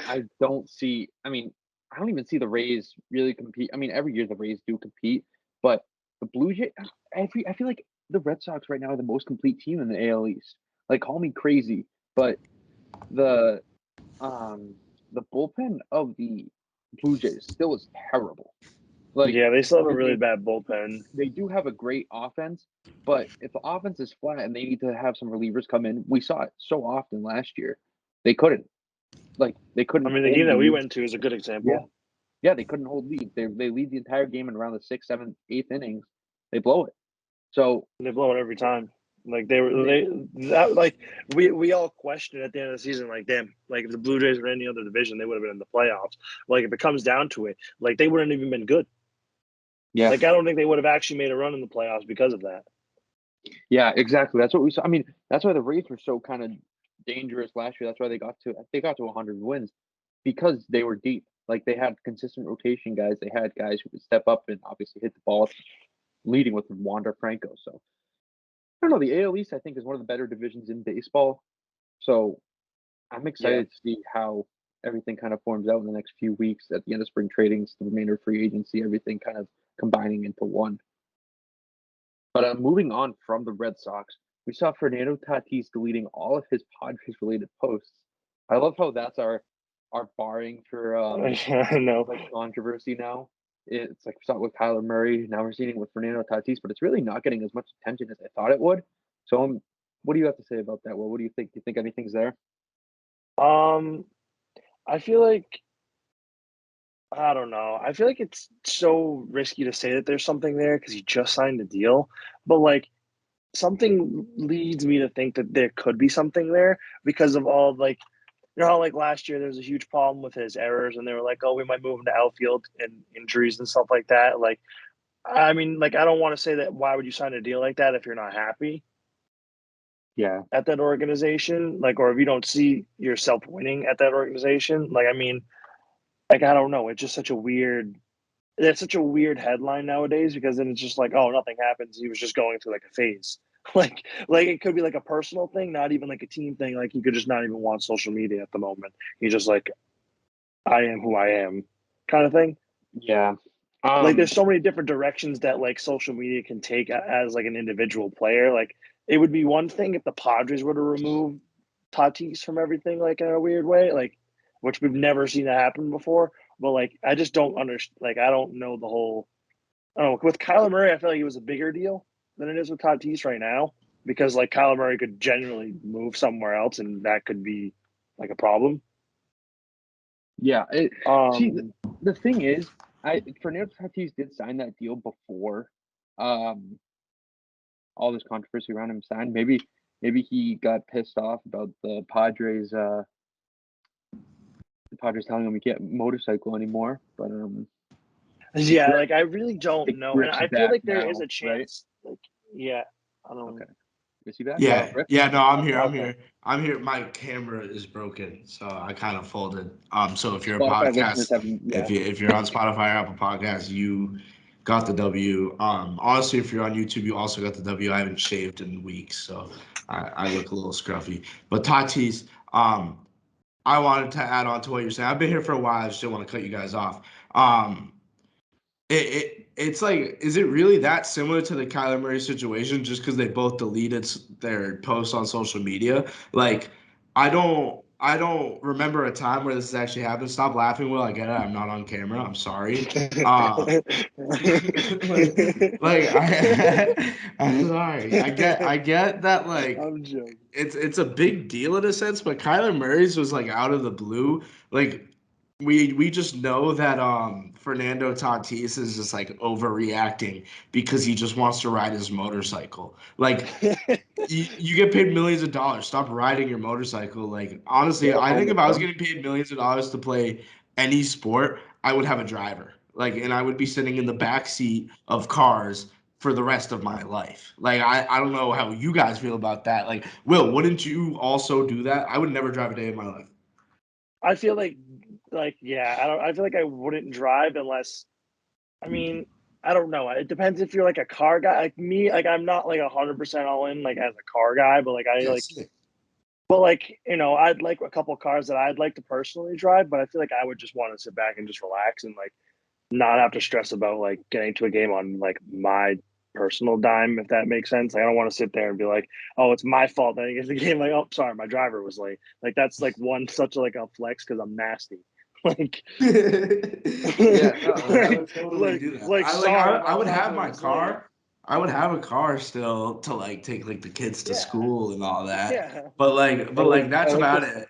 I don't see. I mean, I don't even see the Rays really compete. I mean, every year the Rays do compete, but the Blue Jays. I feel like the Red Sox right now are the most complete team in the AL East. Like, call me crazy, but the bullpen of the Blue Jays still is terrible. Like, yeah, they still have a really bad bullpen. They do have a great offense, but if the offense is flat and they need to have some relievers come in, we saw it so often last year. They couldn't. They couldn't. I mean, the game that we went to is a good example. Yeah, they couldn't hold leads. They lead the entire game in around the 6th, 7th, 8th innings. They blow it. So they blow it every time. Like we all questioned at the end of the season, like, damn, like if the Blue Jays were in any other division, they would have been in the playoffs. Like if it comes down to it, like they wouldn't have even been good. Yeah. Like I don't think they would have actually made a run in the playoffs because of that. Yeah, exactly. That's what we saw. I mean, that's why the Rays were so kind of dangerous last year. That's why they got to 100 wins because they were deep. Like they had consistent rotation guys. They had guys who could step up and obviously hit the ball, leading with Wander Franco. So I don't know. The AL East, I think, is one of the better divisions in baseball. So I'm excited to see how everything kind of forms out in the next few weeks at the end of spring trainings, the remainder of free agency, everything kind of combining into one. But moving on from the Red Sox, we saw Fernando Tatis deleting all of his Padres-related posts. I love how that's our barring for I know controversy now. It's like we saw it with Kyler Murray. Now we're seeing it with Fernando Tatis, but it's really not getting as much attention as I thought it would. So, what do you have to say about that? Well, what do you think? Do you think anything's there? I feel like I don't know. I feel like it's so risky to say that there's something there because he just signed a deal, but like something leads me to think that there could be something there because of all like. You know how like last year there was a huge problem with his errors and they were like, oh, we might move him to outfield and injuries and stuff like that. Like, I mean, like, I don't want to say that why would you sign a deal like that if you're not happy at that organization? Like, or if you don't see yourself winning at that organization. Like, I mean, like, I don't know. It's just such a weird headline nowadays because then it's just like, oh, nothing happens. He was just going through like a phase. Like it could be like a personal thing, not even like a team thing. Like he could just not even want social media at the moment. He's just like, I am who I am, kind of thing. Yeah. Like there's so many different directions that like social media can take as like an individual player. Like it would be one thing if the Padres were to remove Tatis from everything, like in a weird way, like which we've never seen that happen before. But like I just don't understand. Like I don't know the whole. I don't know. With Kyler Murray, I feel like it was a bigger deal than it is with Tatis right now because like Kyler Murray could genuinely move somewhere else, and that could be like a problem. Yeah. See, the thing is, Fernando Tatis did sign that deal before all this controversy around him signed. Maybe he got pissed off about the Padres telling him he can't motorcycle anymore. But yeah, like I really don't know, and I feel like there now, is a chance. Right? Like, yeah, I don't. Okay. Is he back? Yeah. No, I'm here. I'm here. My camera is broken, so I kind of folded. So if you're a podcast, if you're on Spotify or Apple Podcasts, you got the W. Honestly, if you're on YouTube, you also got the W. I haven't shaved in weeks, so I look a little scruffy. But Tatis, I wanted to add on to what you're saying. I've been here for a while. I just didn't want to cut you guys off. It's like, is it really that similar to the Kyler Murray situation just because they both deleted their posts on social media? Like, I don't remember a time where this has actually happened. Stop laughing, Will. I get it. I'm not on camera. I'm sorry. I'm sorry. I get that. Like, I'm joking. It's a big deal in a sense, but Kyler Murray's was like out of the blue. Like, we just know that Fernando Tatis is just like overreacting because he just wants to ride his motorcycle. Like you get paid millions of dollars. Stop riding your motorcycle. Like honestly, I think if I was getting paid millions of dollars to play any sport, I would have a driver. Like, and I would be sitting in the back seat of cars for the rest of my life. Like I don't know how you guys feel about that. Like, Will, wouldn't you also do that? I would never drive a day in my life. I feel like yeah, I feel like I wouldn't drive unless, I mean, I don't know. It depends if you're like a car guy, like me. Like I'm not like 100% all in like as a car guy, but like but like I'd like a couple cars that I'd like to personally drive, but I feel like I would just want to sit back and just relax and like not have to stress about like getting to a game on like my personal dime, if that makes sense. Like, I don't want to sit there and be like, oh, it's my fault that I get the game. Like, oh, sorry, my driver was late. Like that's like one such like a flex because I'm nasty. Like, yeah, no, I would totally do that. I would have my car. Late. I would have a car still to like take like the kids to school and all that. Yeah. But that's about it.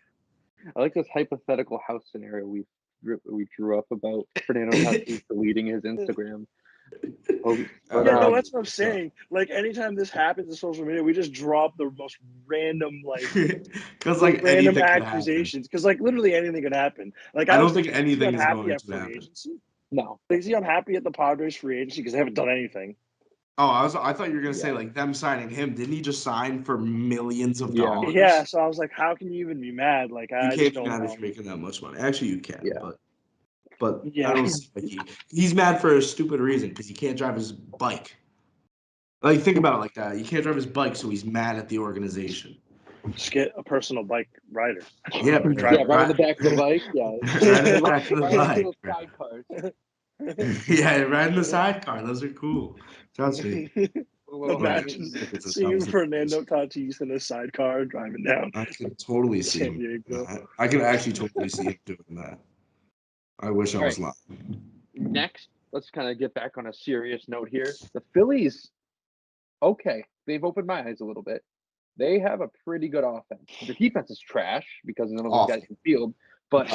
I like this hypothetical house scenario we drew up about Fernando Tatis deleting his Instagram. No, that's what I'm saying. Like anytime this happens in social media, we just drop the most random because like random accusations. Because like literally anything could happen. Like I don't think anything is going to happen. Agency? No. Like, is he unhappy at the Padres free agency because they haven't done anything? Oh, I thought you were gonna say like them signing him. Didn't he just sign for millions of dollars? Yeah. So I was like, how can you even be mad? Like I just don't know. You can't be mad if you're making that much money. Actually, you can. Yeah. But I don't see like he's mad for a stupid reason because he can't drive his bike. Like think about it like that. He can't drive his bike, so he's mad at the organization. Just get a personal bike rider. Yeah, right in the back of the bike. Yeah, right in the back of the bike. Yeah, right in the sidecar. Those are cool. Trust me. Imagine seeing Fernando Tatis in a sidecar driving down. I can totally see him. I can actually totally see him doing that. I wish I was lying. Next, let's kind of get back on a serious note here. The Phillies, okay, they've opened my eyes a little bit. They have a pretty good offense. Their defense is trash because none of those guys can field, but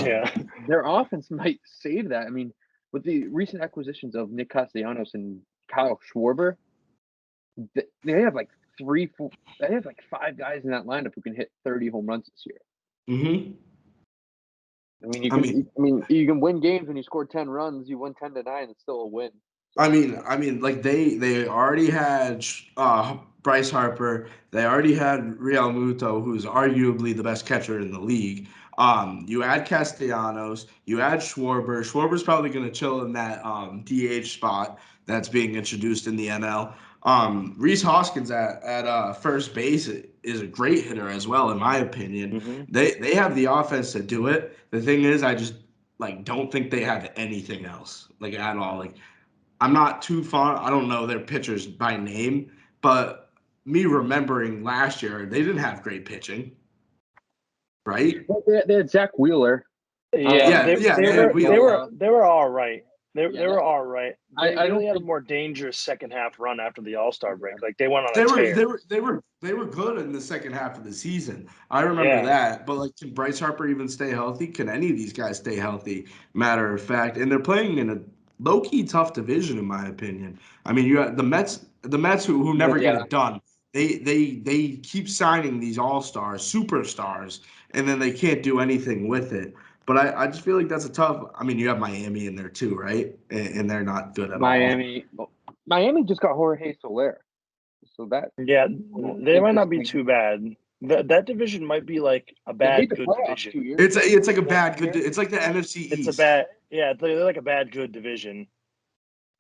their offense might save that. I mean, with the recent acquisitions of Nick Castellanos and Kyle Schwarber, they have like 5 guys in that lineup who can hit 30 home runs this year. Mm-hmm. I mean, you can win games when you score 10 runs. You win 10-9, it's still a win. I mean, like they already had Bryce Harper. They already had Real Muto, who's arguably the best catcher in the league. You add Castellanos, you add Schwarber. Schwarber's probably going to chill in that DH spot that's being introduced in the NL. Rhys Hoskins at first base is a great hitter as well, in my opinion. Mm-hmm. They have the offense to do it. The thing is, I just don't think they have anything else at all. I'm not too fond. I don't know their pitchers by name, but me remembering last year, they didn't have great pitching, right? Well, they had Zach Wheeler. Yeah, they were all right. They were all right. They really had a more dangerous second half run after the All-Star break. They went on a tear. They were good in the second half of the season. I remember that. But can Bryce Harper even stay healthy? Can any of these guys stay healthy? Matter of fact, and they're playing in a low-key tough division, in my opinion. I mean, you got the Mets who never get it done. They keep signing these all-stars, superstars, and then they can't do anything with it. But I just feel like that's a tough. I mean, you have Miami in there too, right? And they're not good at all. Miami just got Jorge Soler, so that they might not be too bad. That division might be a bad good division. It's like a bad good. It's like the NFC East. It's a bad they're like a bad good division.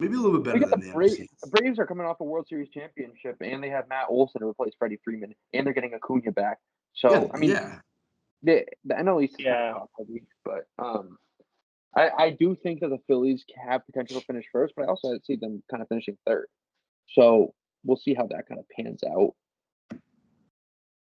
Maybe a little bit better than the NFC. The Braves are coming off a World Series championship, and they have Matt Olson to replace Freddie Freeman, and they're getting Acuna back. So the NL East is kind of heavy, but I do think that the Phillies have potential to finish first, but I also see them kind of finishing third. So we'll see how that kind of pans out.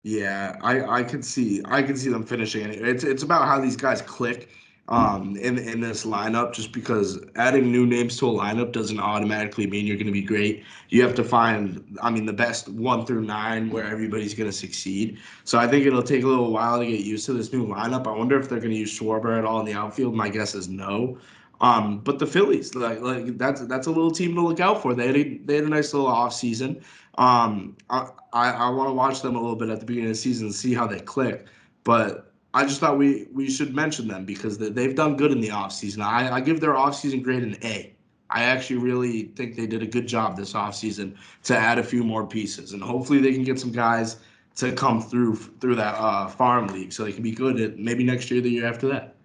Yeah, I could see them finishing it. It's about how these guys click in this lineup, just because adding new names to a lineup doesn't automatically mean you're going to be great. You have to find, the best 1 through 9 where everybody's going to succeed. So I think it'll take a little while to get used to this new lineup. I wonder if they're going to use Schwarber at all in the outfield. My guess is no. But the Phillies, that's a little team to look out for. They had a nice little off season. I want to watch them a little bit at the beginning of the season and see how they click. But I just thought we should mention them because they've done good in the offseason. I give their offseason grade an A. I actually really think they did a good job this offseason to add a few more pieces. And hopefully they can get some guys to come through that farm league so they can be good at maybe next year, the year after that.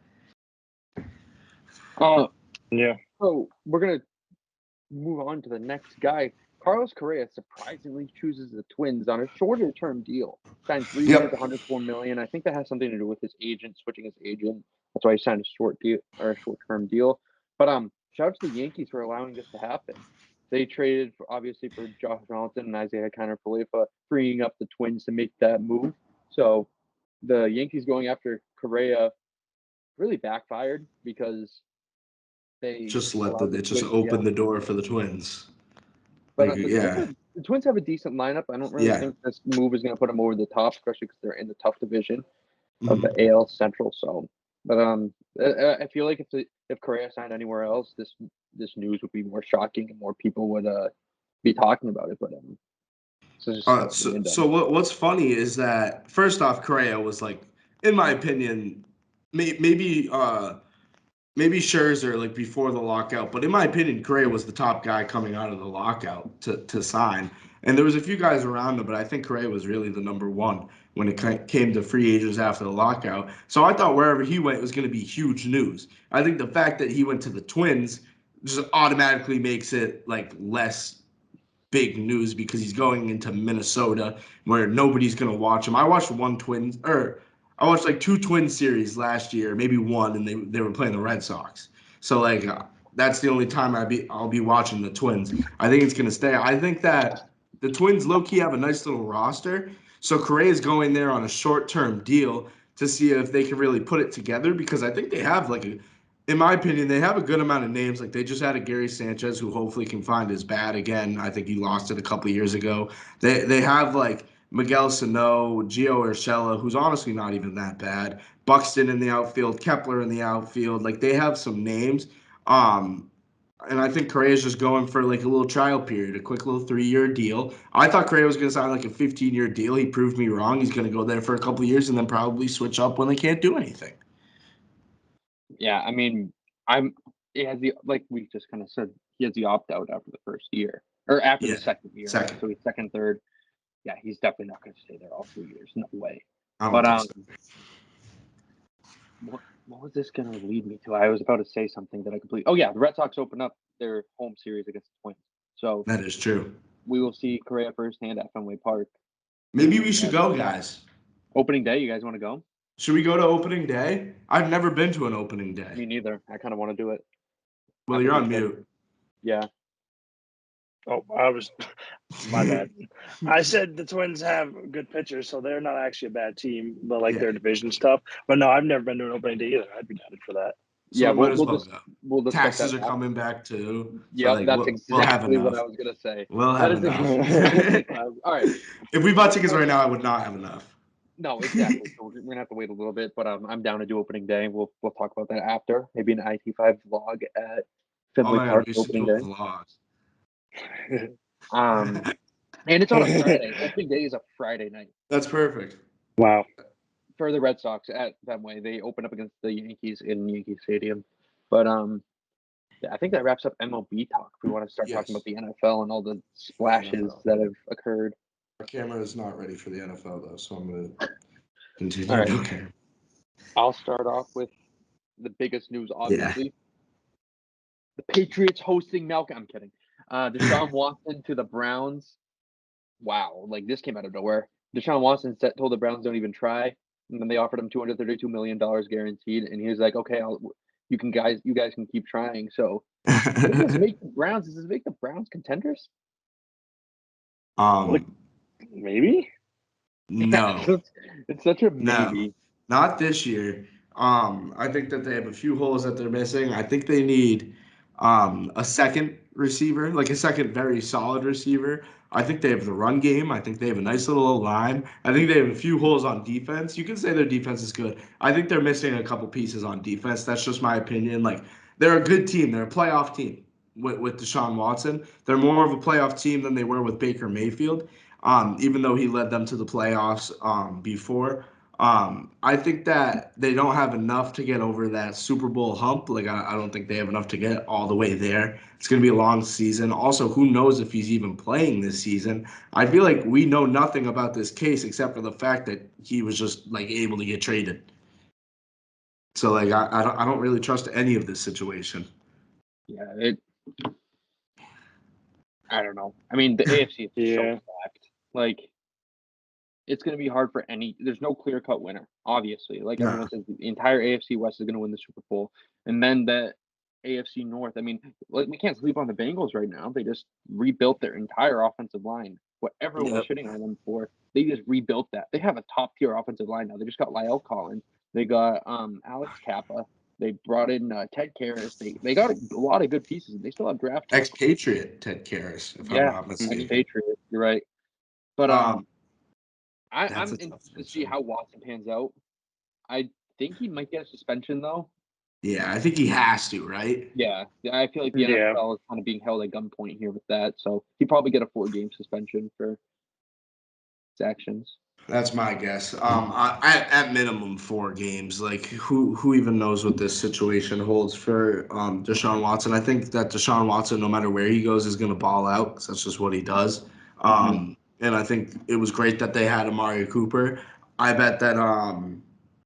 So we're going to move on to the next guy. Carlos Correa surprisingly chooses the Twins on a shorter-term deal. Signed 3 years, $104 million. I think that has something to do with his agent switching his agent. That's why he signed a short-term deal. But shout out to the Yankees for allowing this to happen. They traded obviously for Josh Johnson and Isaiah Kiner-Falefa, freeing up the Twins to make that move. So the Yankees going after Correa really backfired because they just opened the door for the Twins. But the Twins have a decent lineup. I don't really think this move is going to put them over the top, especially because they're in the tough division of the AL Central. So, but I feel like if Correa signed anywhere else, this news would be more shocking and more people would be talking about it. But so what's funny is that first off, Correa was in my opinion, maybe Scherzer before the lockout, but in my opinion, Correa was the top guy coming out of the lockout to sign. And there was a few guys around him, but I think Correa was really the number one when it came to free agents after the lockout. So I thought wherever he went was going to be huge news. I think the fact that he went to the Twins just automatically makes it less big news because he's going into Minnesota where nobody's going to watch him. I watched I watched 2 Twins series last year, maybe one, and they were playing the Red Sox. So that's the only time I'll be watching the Twins. I think it's gonna stay. I think that the Twins low key have a nice little roster. So Correa's going there on a short term deal to see if they can really put it together because I think they have in my opinion, they have a good amount of names. They just had a Gary Sanchez who hopefully can find his bat again. I think he lost it a couple of years ago. They have Miguel Sano, Gio Urshela, who's honestly not even that bad. Buxton in the outfield, Kepler in the outfield. They have some names. And I think Correa's just going for a little trial period, a quick little 3-year deal. I thought Correa was going to sign a 15-year deal. He proved me wrong. He's going to go there for a couple of years and then probably switch up when they can't do anything. Yeah, I mean, it has we just kind of said, he has the opt out after the first year or after the second year. So he's second, third. Yeah, he's definitely not going to stay there all 3 years. No way. What was this going to lead me to? I was about to say something that I completely. Oh yeah, the Red Sox open up their home series against the Twins. So that is true. we will see Correa firsthand at Fenway Park. Maybe we should go, guys. Opening day, you guys want to go? Should we go to opening day? I've never been to an opening day. Me neither. I kind of want to do it. Well, you're on mute. Yeah. Oh, my bad. I said the Twins have good pitchers, so they're not actually a bad team, but their division stuff. But no, I've never been to an opening day either. I'd be down for that. So yeah, we'll discuss taxes that are coming back too. Yeah, So that's exactly what I was gonna say. We'll have enough. All right. If we bought tickets right now, I would not have enough. No, exactly. So we're gonna have to wait a little bit, but I'm down to do opening day. We'll talk about that after. Maybe an IT5 vlog at Fenway Park opening day. Vlog. And it's on a Friday. Opening day is a Friday night. That's perfect. Wow. For the Red Sox at Fenway, they open up against the Yankees in Yankee Stadium. But I think that wraps up MLB talk. If we want to start talking about the NFL and all the splashes that have occurred. Our camera is not ready for the NFL though, so I'm going to continue. All right. Okay. I'll start off with the biggest news, obviously. Yeah. The Patriots hosting Malcolm. I'm kidding. Deshaun Watson to the Browns. Wow, this came out of nowhere. Deshaun Watson told the Browns don't even try, and then they offered him $232 million guaranteed, and he was like, "Okay, you guys can keep trying." So, does this make the Browns? Does this make the Browns contenders? Maybe. No, it's such a maybe. No, not this year. I think that they have a few holes that they're missing. I think they need a second receiver, a second very solid receiver. I think they have the run game. I think they have a nice little line. I think they have a few holes on defense. You can say their defense is good. I think they're missing a couple pieces on defense. That's just my opinion. They're a good team. They're a playoff team with Deshaun Watson. They're more of a playoff team than they were with Baker Mayfield, even though he led them to the playoffs before. I think that they don't have enough to get over that Super Bowl hump. I don't think they have enough to get all the way there. It's going to be a long season. Also, who knows if he's even playing this season? I feel like we know nothing about this case except for the fact that he was just able to get traded. So I don't really trust any of this situation. Yeah, I don't know. I mean, the AFC is so stacked. It's going to be hard for there's no clear-cut winner, obviously. Everyone says, the entire AFC West is going to win the Super Bowl. And then the AFC North, I mean, we can't sleep on the Bengals right now. They just rebuilt their entire offensive line. What everyone was shitting on them for, they just rebuilt that. They have a top-tier offensive line now. They just got Lyle Collins. They got Alex Kappa. They brought in Ted Karras. They got a lot of good pieces. And they still have draft. Expatriate Ted Karras, if I'm not mistaken. Expatriate. You're right. But I'm interested to see how Watson pans out. I think he might get a suspension, though. Yeah, I think he has to, right? Yeah, I feel like the NFL is kind of being held at gunpoint here with that. So he'd probably get a 4-game suspension for his actions. That's my guess. At minimum 4 games. Who even knows what this situation holds for Deshaun Watson? I think that Deshaun Watson, no matter where he goes, is going to ball out because that's just what he does. And I think it was great that they had Amari Cooper. I bet that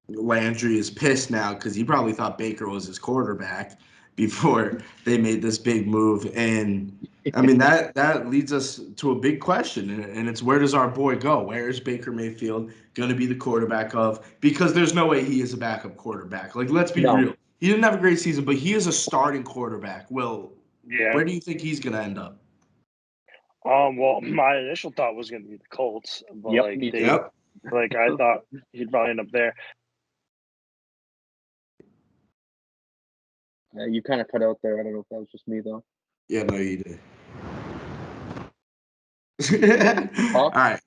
Landry is pissed now because he probably thought Baker was his quarterback before they made this big move. And I mean, that leads us to a big question, and it's where does our boy go? Where is Baker Mayfield going to be the quarterback of? Because there's no way he is a backup quarterback. Let's be real. He didn't have a great season, but he is a starting quarterback. Well, where do you think he's going to end up? Well, my initial thought was going to be the Colts, but I thought he'd probably end up there. Yeah, you kind of cut out there. I don't know if that was just me though. Yeah, no, you did. All right.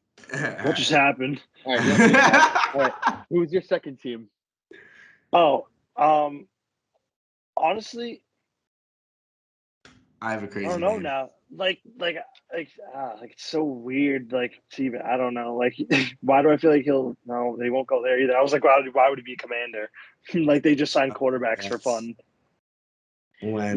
What just happened? All right. Who's your second team? Oh, honestly, I have a crazy. I don't know now. It's so weird. To even I don't know. Why do I feel like they won't go there either? I was like, why would he be a commander? They just signed quarterbacks for fun. My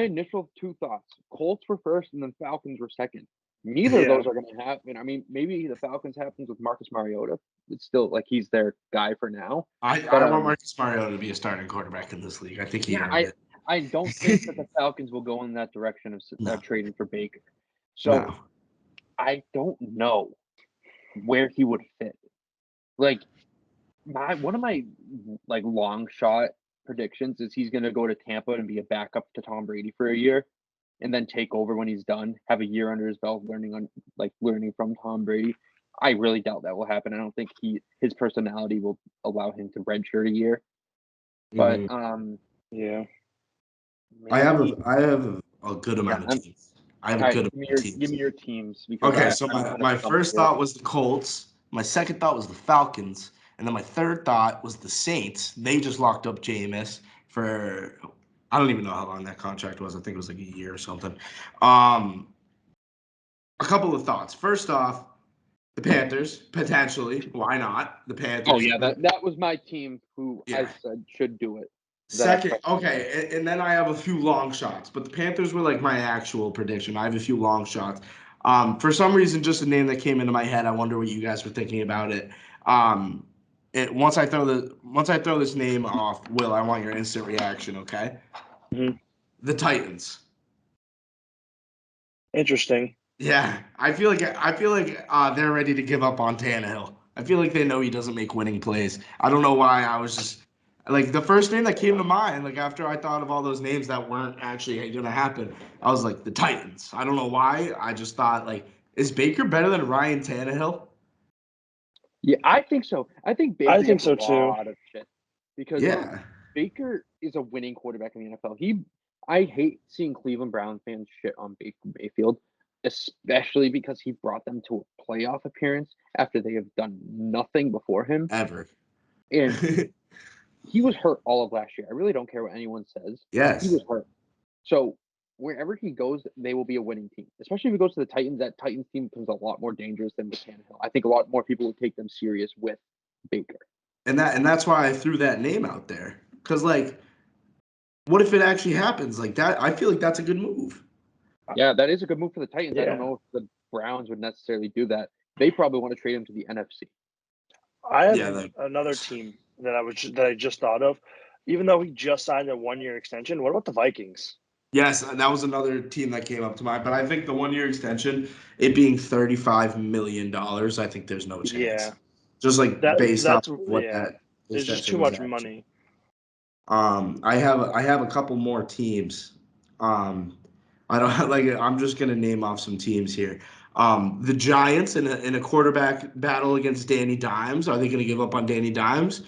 initial 2 thoughts: Colts were first, and then Falcons were second. Neither of those are going to happen. I mean, maybe the Falcons happens with Marcus Mariota. It's still he's their guy for now. I want Marcus Mariota to be a starting quarterback in this league. I think he earned it. I don't think that the Falcons will go in that direction of trading for Baker. So No. I don't know where he would fit. Like one of my like long shot predictions is he's going to go to Tampa and be a backup to Tom Brady for a year, and then take over when he's done. Have a year under his belt, learning from Tom Brady. I really doubt that will happen. I don't think his personality will allow him to redshirt a year. But yeah, I have a good amount of teams. I have a good amount of teams. Give me your teams. Okay, so my first thought was the Colts. My second thought was the Falcons. And then my third thought was the Saints. They just locked up Jameis for, I don't even know how long that contract was. I think it was like a year or something. A couple of thoughts. First off, the Panthers, potentially. Why not? The Panthers. Oh, yeah, that was my team who I said should do it. Second, okay, and then I have a few long shots, but the Panthers were like my actual prediction. I have a few long shots. For some reason, just a name that came into my head. I wonder what you guys were thinking about it. Once I throw this name off, Will, I want your instant reaction. Okay. Mm-hmm. The Titans. Interesting. Yeah, I feel like they're ready to give up on Tannehill. I feel like they know he doesn't make winning plays. I don't know why. I was just like the first name that came to mind. Like after I thought of all those names that weren't actually going to happen, I was like the Titans. I don't know why. I just thought like, is Baker better than Ryan Tannehill? Yeah, I think so. I think Baker I think so a lot of shit because Baker is a winning quarterback in the NFL. I hate seeing Cleveland Browns fans shit on Baker Mayfield, especially because he brought them to a playoff appearance after they have done nothing before him ever. And he was hurt all of last year. I really don't care what anyone says. Yes, he was hurt. So wherever he goes, they will be a winning team. Especially if he goes to the Titans, that Titans team becomes a lot more dangerous than with Tannehill. I think a lot more people will take them serious with Baker. And that's why I threw that name out there. Because, like, what if it actually happens like that? I feel like that's a good move. Yeah, that is a good move for the Titans. Yeah. I don't know if the Browns would necessarily do that. They probably want to trade him to the NFC. I have another team that I just thought of. Even though he just signed a 1-year extension, what about the Vikings? Yes, that was another team that came up to mind. But I think the 1-year extension, it being $35 million, I think there's no chance. Yeah. Just like based off what that there's just too much money. I have a couple more teams. I don't like. I'm just gonna name off some teams here. The Giants in a quarterback battle against Danny Dimes. Are they going to give up on Danny Dimes?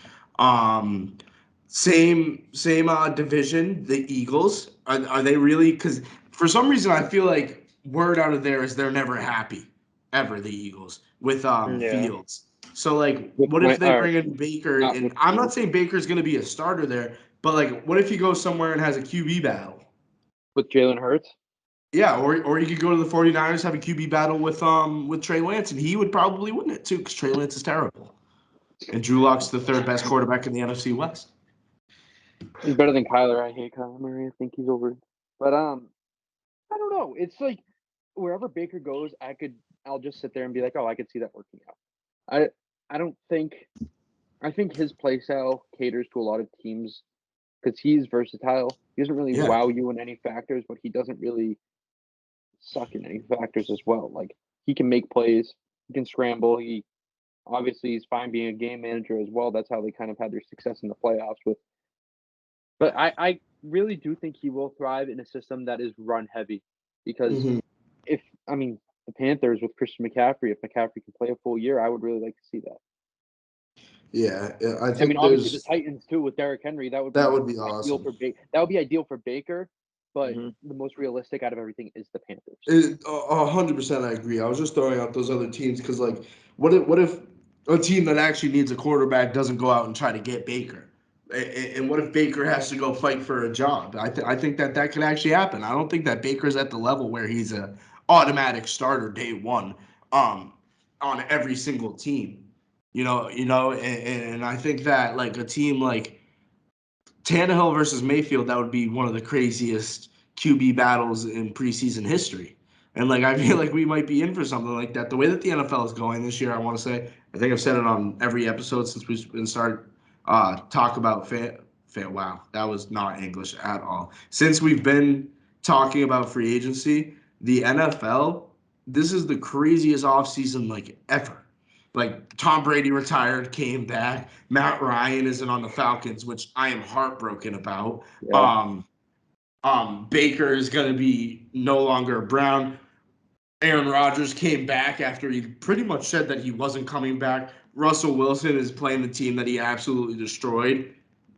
Same division. The Eagles. Are they really? Because for some reason I feel like word out of there is they're never happy, ever, the Eagles with Fields. So like, what if they bring in Baker? And I'm not saying Baker's going to be a starter there, but like, what if he goes somewhere and has a QB battle with Jalen Hurts? Yeah, or you could go to the 49ers, have a QB battle with Trey Lance, and he would probably win it too, because Trey Lance is terrible. And Drew Lock's the third best quarterback in the NFC West. He's better than Kyler. I hate Kyler Murray. I think he's over. But I don't know. It's like wherever Baker goes, I'll just sit there and be like, oh, I could see that working out. I think his play style caters to a lot of teams because he's versatile. He doesn't really wow you in any factors, but he doesn't really suck in any factors as well. Like he can make plays, he can scramble. He's fine being a game manager as well. That's how they kind of had their success in the playoffs with. But I really do think he will thrive in a system that is run heavy, because the Panthers with Christian McCaffrey, if McCaffrey can play a full year, I would really like to see that. Yeah, I think obviously the Titans too with Derrick Henry. That would be awesome. That would be ideal for Baker, but the most realistic out of everything is the Panthers. 100%, I agree. I was just throwing out those other teams because, like, what if a team that actually needs a quarterback doesn't go out and try to get Baker, and what if Baker has to go fight for a job? I think that could actually happen. I don't think that Baker's at the level where he's a automatic starter day one, on every single team. You know, and I think that like a team like Tannehill versus Mayfield, that would be one of the craziest QB battles in preseason history. And like I feel like we might be in for something like that. The way that the NFL is going this year, I want to say, I think I've said it on every episode since we've been started talk about Wow, that was not English at all. Since we've been talking about free agency, the NFL, this is the craziest offseason like ever. Like Tom Brady retired, came back. Matt Ryan isn't on the Falcons, which I am heartbroken about. Yeah. Baker is going to be no longer a Brown. Aaron Rodgers came back after he pretty much said that he wasn't coming back. Russell Wilson is playing the team that he absolutely destroyed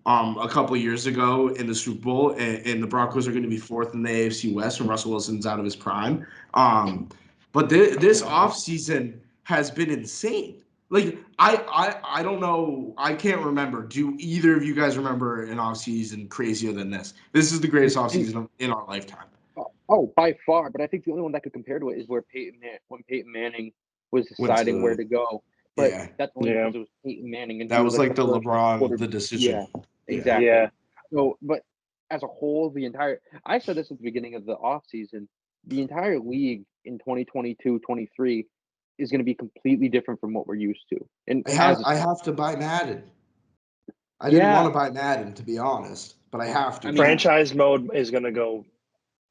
a couple years ago in the Super Bowl, and the Broncos are going to be fourth in the AFC West when Russell Wilson's out of his prime. But this offseason has been insane. Like, I don't know. I can't remember. Do either of you guys remember an offseason crazier than this? This is the greatest offseason in our lifetime. Oh, by far. But I think the only one that could compare to it is when Peyton Manning was deciding where to go. But that's only because it was Peyton Manning. And that was like the LeBron, the decision. Yeah, exactly. Yeah. So, but as a whole, I said this at the beginning of the offseason, the entire league in 2022-23 is going to be completely different from what we're used to. And I have to buy Madden. I didn't want to buy Madden, to be honest, but I have to. Franchise mode is going to go.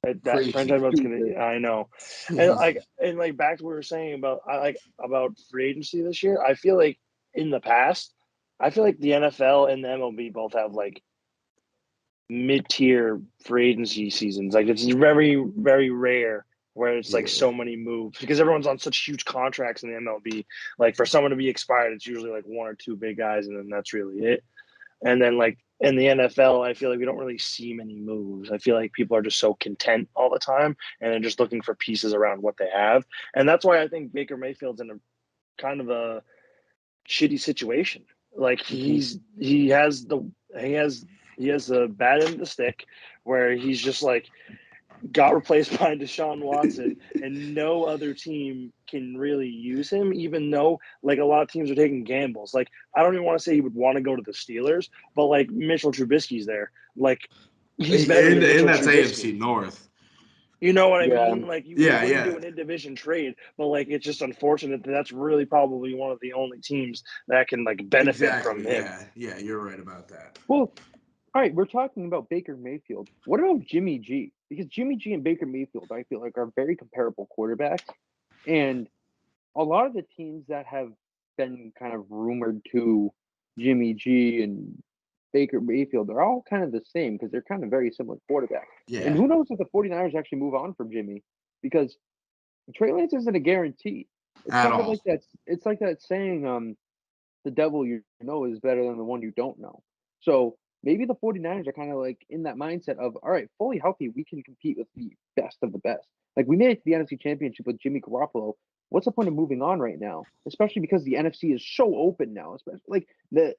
That franchise mode's gonna. I know, and like back to what we were saying about free agency this year. I feel like in the past, the NFL and the MLB both have like mid-tier free agency seasons. Like it's very, very rare where it's like so many moves because everyone's on such huge contracts in the MLB. Like for someone to be expired, it's usually like one or two big guys, and then that's really it. And then like in the NFL, I feel like we don't really see many moves. I feel like people are just so content all the time and they're just looking for pieces around what they have. And that's why I think Baker Mayfield's in a kind of a shitty situation. Like he has a bad end of the stick where he's just like got replaced by Deshaun Watson and no other team can really use him, even though like a lot of teams are taking gambles. Like I don't even want to say he would want to go to the Steelers, but like Mitchell Trubisky's there. Like he's better than Mitchell that's Trubisky. AFC North. You know what I mean? Like you wouldn't do an in-division trade, but like it's just unfortunate that that's really probably one of the only teams that can like benefit from him. Yeah, you're right about that. Well, all right, we're talking about Baker Mayfield. What about Jimmy G? Because Jimmy G and Baker Mayfield, I feel like, are very comparable quarterbacks. And a lot of the teams that have been kind of rumored to Jimmy G and Baker Mayfield are all kind of the same because they're kind of very similar quarterbacks. Yeah. And who knows if the 49ers actually move on from Jimmy because Trey Lance isn't a guarantee. It's kind of like that. It's like that saying, the devil you know is better than the one you don't know. So maybe the 49ers are kind of like in that mindset of, all right, fully healthy, we can compete with the best of the best. Like we made it to the NFC Championship with Jimmy Garoppolo. What's the point of moving on right now? Especially because the NFC is so open now. Especially like the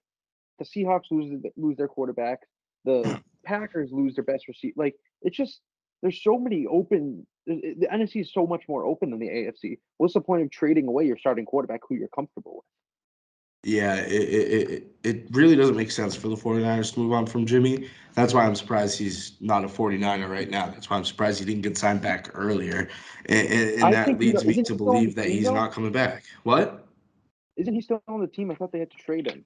Seahawks lose their quarterback, the Packers lose their best receiver. Like it's just there's so many open. The NFC is so much more open than the AFC. What's the point of trading away your starting quarterback who you're comfortable with? Yeah, it really doesn't make sense for the 49ers to move on from Jimmy. That's why I'm surprised he's not a 49er right now. That's why I'm surprised he didn't get signed back earlier. And that leads me to believe that he's not coming back. What? Isn't he still on the team? I thought they had to trade him.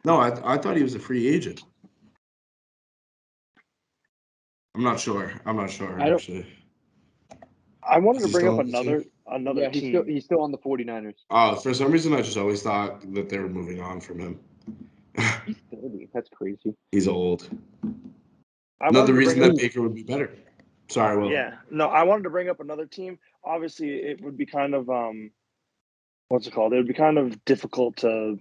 No, I thought he was a free agent. I'm not sure actually. I wanted to bring up another team. He's still on the 49ers. Oh, for some reason I just always thought that they were moving on from him. He's 30. That's crazy. He's old. Another reason that Baker would be better. Sorry, Will. Yeah. No, I wanted to bring up another team. Obviously, it would be kind of what's it called? It would be kind of difficult to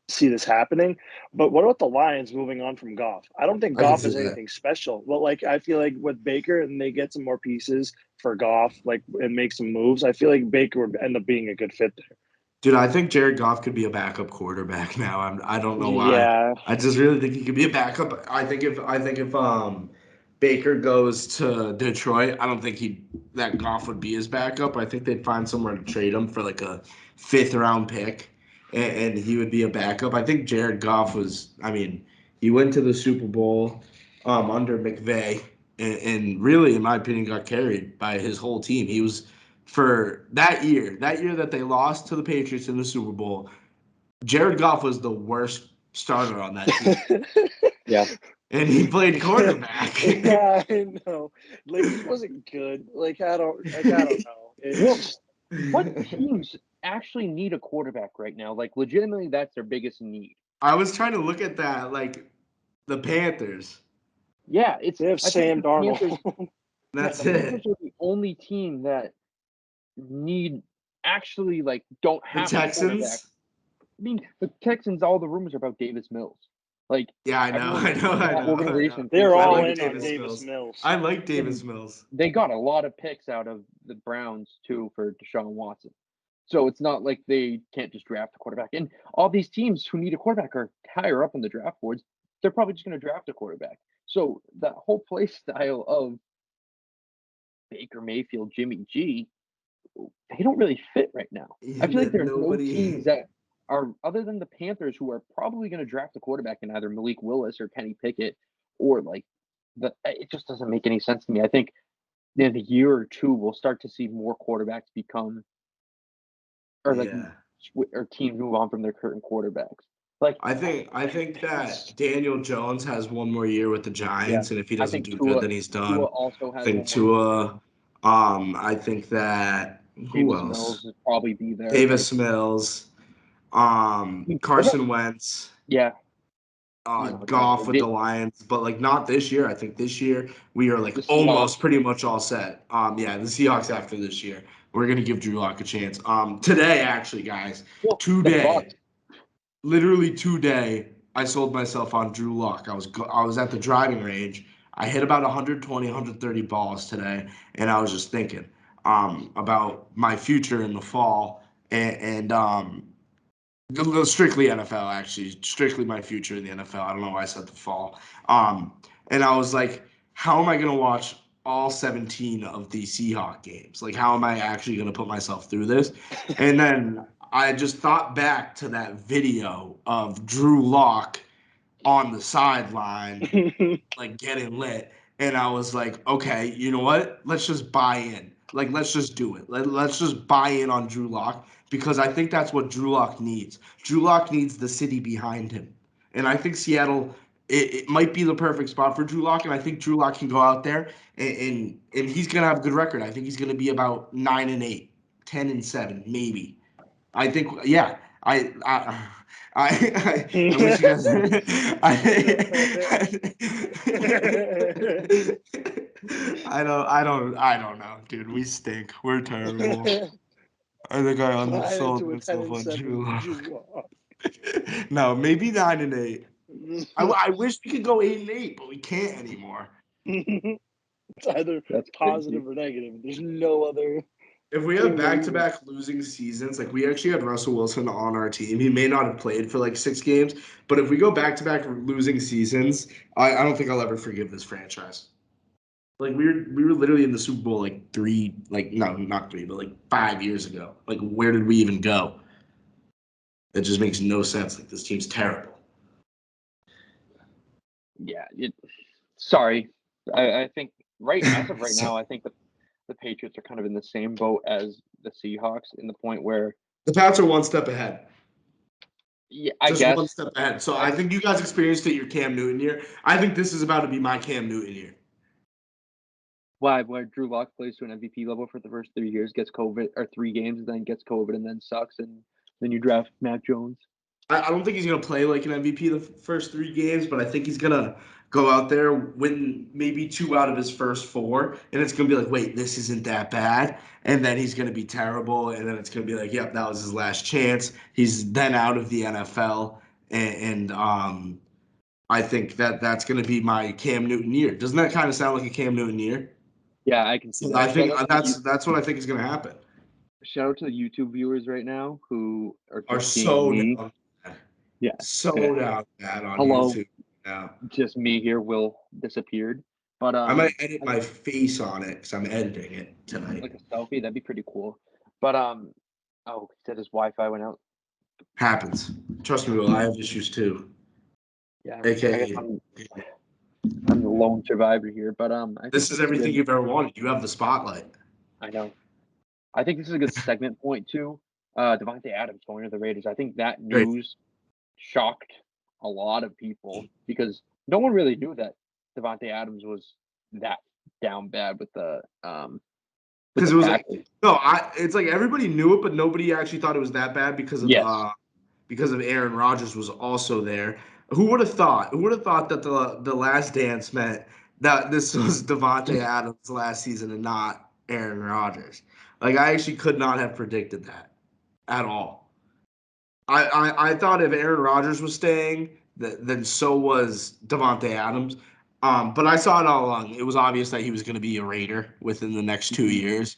see this happening. But what about the Lions moving on from Goff? I don't think Goff is anything special. But like I feel like with Baker and they get some more pieces for Goff, like and make some moves, I feel like Baker would end up being a good fit there. Dude, I think Jared Goff could be a backup quarterback now. I don't know why. Yeah. I just really think he could be a backup. I think if Baker goes to Detroit, I don't think that Goff would be his backup. I think they'd find somewhere to trade him for like a 5th round pick, and he would be a backup. I think Jared Goff he went to the Super Bowl under McVay, and really, in my opinion, got carried by his whole team. He was. For that year that they lost to the Patriots in the Super Bowl, Jared Goff was the worst starter on that team. Yeah. and he played quarterback. Yeah, I know. Like he wasn't good. I don't know. It's What teams actually need a quarterback right now? Like legitimately, that's their biggest need. I was trying to look at that, like the Panthers. Yeah, they have Sam Darnold. That's the it. Panthers are the only team that need actually don't The have a quarterback. Texans. I mean, the Texans. All the rumors are about Davis Mills. Yeah, I know. That organization. They're I all like in on Davis Davis Mills. Mills. I like Davis Mills. They got a lot of picks out of the Browns too for Deshaun Watson. So it's not like they can't just draft a quarterback. And all these teams who need a quarterback are higher up in the draft boards. They're probably just going to draft a quarterback. So that whole play style of Baker Mayfield, Jimmy G, they don't really fit right now. Yeah, I feel like there are no teams that are, other than the Panthers, who are probably going to draft a quarterback in either Malik Willis or Kenny Pickett, or it just doesn't make any sense to me. I think in a year or two, we'll start to see more quarterbacks become, or teams move on from their current quarterbacks. I think that Daniel Jones has one more year with the Giants, and if he doesn't do good, then he's done. Tua also has I think Tua. I think that who else? Mills would probably be there. Davis Mills. Carson Wentz. Yeah. Goff with the Lions, but not this year. I think this year we are almost pretty much all set. The Seahawks after this year. We're gonna give Drew Lock a chance. Today actually, guys. Literally today, I sold myself on Drew Lock. I was at the driving range. I hit about 120, 130 balls today, and I was just thinking about my future in the fall and strictly NFL, actually, strictly my future in the NFL. I don't know why I said the fall. And I was like, how am I going to watch all 17 of the Seahawk games? How am I actually going to put myself through this? And then I just thought back to that video of Drew Lock on the sideline, getting lit. And I was like, okay, you know what? Let's just buy in. Let's just do it. Let's just buy in on Drew Lock, because I think that's what Drew Lock needs. Drew Lock needs the city behind him. And I think Seattle, it might be the perfect spot for Drew Lock. And I think Drew Lock can go out there and he's going to have a good record. I think he's going to be about 9-8, 10-7, maybe. I think, yeah. I wish you guys. I don't know, dude. We stink. We're terrible. I think I undersold myself on Drew Lock. No, maybe 9-8. I wish we could go 8-8, but we can't anymore. It's either positive or negative. There's no other. If we have back-to-back losing seasons, we actually had Russell Wilson on our team. He may not have played for 6 games, but if we go back-to-back losing seasons, I don't think I'll ever forgive this franchise. We were literally in the Super Bowl 3, no, not 3, but 5 years ago. Where did we even go? It just makes no sense. This team's terrible. Yeah. Sorry. I think as of right now, I think the Patriots are kind of in the same boat as the Seahawks, in the point where the Pats are one step ahead. Yeah, I guess. One step ahead. So I think you guys experienced it your Cam Newton year. I think this is about to be my Cam Newton year. Why? Where Drew Lock plays to an MVP level for the first 3 years, gets COVID, or 3 games, and then gets COVID, and then sucks, and then you draft Mac Jones. I don't think he's going to play like an MVP the first 3 games, but I think he's going to go out there, win maybe 2 out of his first 4, and it's going to be wait, this isn't that bad. And then he's going to be terrible, and then it's going to be yep, that was his last chance. He's then out of the NFL, and I think that's going to be my Cam Newton year. Doesn't that kind of sound like a Cam Newton year? Yeah, I can see that. I think that's what I think is going to happen. Shout out to the YouTube viewers right now who are so me. down. Yeah, so down bad on Hello. YouTube now. Just me here. Will disappeared, but I might edit my face on it because I'm editing it tonight. Like a selfie, that'd be pretty cool. But he said his Wi-Fi went out. Happens. Trust me, Will. I have issues too. Yeah. AKA, I'm the lone survivor here, but this is everything you've ever wanted. You have the spotlight. I know. I think this is a good segment point too. Devontae Adams going to the Raiders. I think that news shocked a lot of people because no one really knew that Davante Adams was that down bad with the Because it was like, Packers. no, it's like everybody knew it, but nobody actually thought it was that bad because of Aaron Rodgers was also there. Who would have thought? Who would have thought that the Last Dance meant that this was Davante Adams last season and not Aaron Rodgers? Like, I actually could not have predicted that at all. I thought if Aaron Rodgers was staying, then so was Davante Adams. But I saw it all along. It was obvious that he was going to be a Raider within the next 2 years.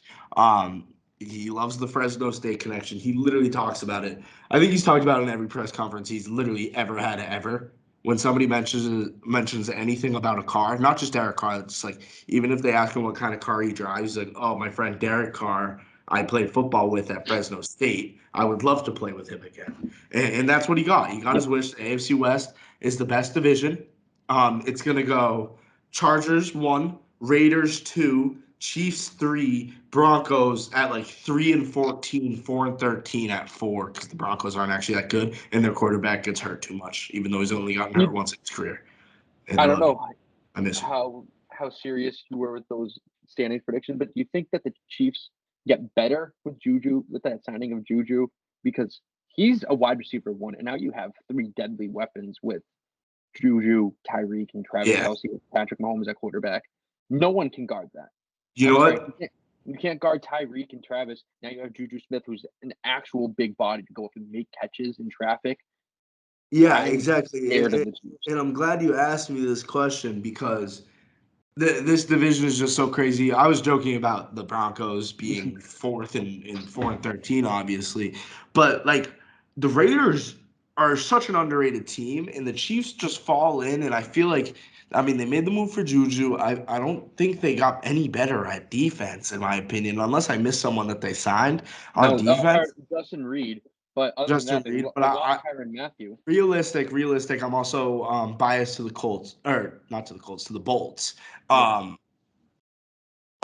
He loves the Fresno State connection. He literally talks about it. I think he's talked about it in every press conference he's literally ever had ever. When somebody mentions anything about a car, not just Derek Carr, it's like even if they ask him what kind of car he drives, he's like, oh, my friend Derek Carr, I played football with at Fresno State. I would love to play with him again. And that's what he got. He got his wish. The AFC West is the best division. It's going to go Chargers 1, Raiders 2, Chiefs 3, Broncos at like 3-14, 4-13 at 4 because the Broncos aren't actually that good and their quarterback gets hurt too much, even though he's only gotten hurt once in his career. And I don't know I miss how serious you were with those standings predictions, but do you think that the Chiefs get better with Juju, with that signing of Juju? Because he's a wide receiver 1, and now you have 3 deadly weapons with Juju, Tyreek, and Travis Kelce with Patrick Mahomes at quarterback. No one can guard that. You know what? You can't guard Tyreek and Travis. Now you have Juju Smith, who's an actual big body to go up and make catches in traffic. Yeah, exactly. And I'm glad you asked me this question because this division is just so crazy. I was joking about the Broncos being fourth in 4-13, obviously, but like the Raiders are such an underrated team, and the Chiefs just fall in. And I feel like, I mean, they made the move for Juju. I don't think they got any better at defense, in my opinion, unless I missed someone that they signed on defense. Justin Reed, but other than that, they lost Tyrann Mathieu. Realistic. I'm also biased to the Colts, or not to the Colts, to the Bolts.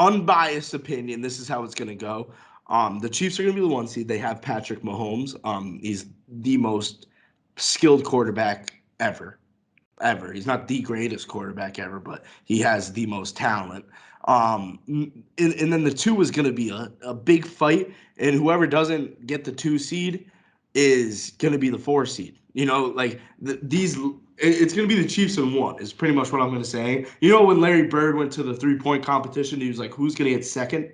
Unbiased opinion, this is how it's going to go. The Chiefs are going to be the 1 seed. They have Patrick Mahomes. He's the most skilled quarterback ever. He's not the greatest quarterback ever, but he has the most talent. And then the 2 is going to be a big fight, and whoever doesn't get the 2 seed is going to be the 4 seed. You know, like it's going to be the Chiefs in 1 is pretty much what I'm going to say. You know, when Larry Bird went to the 3-point competition, he was like, who's going to get second?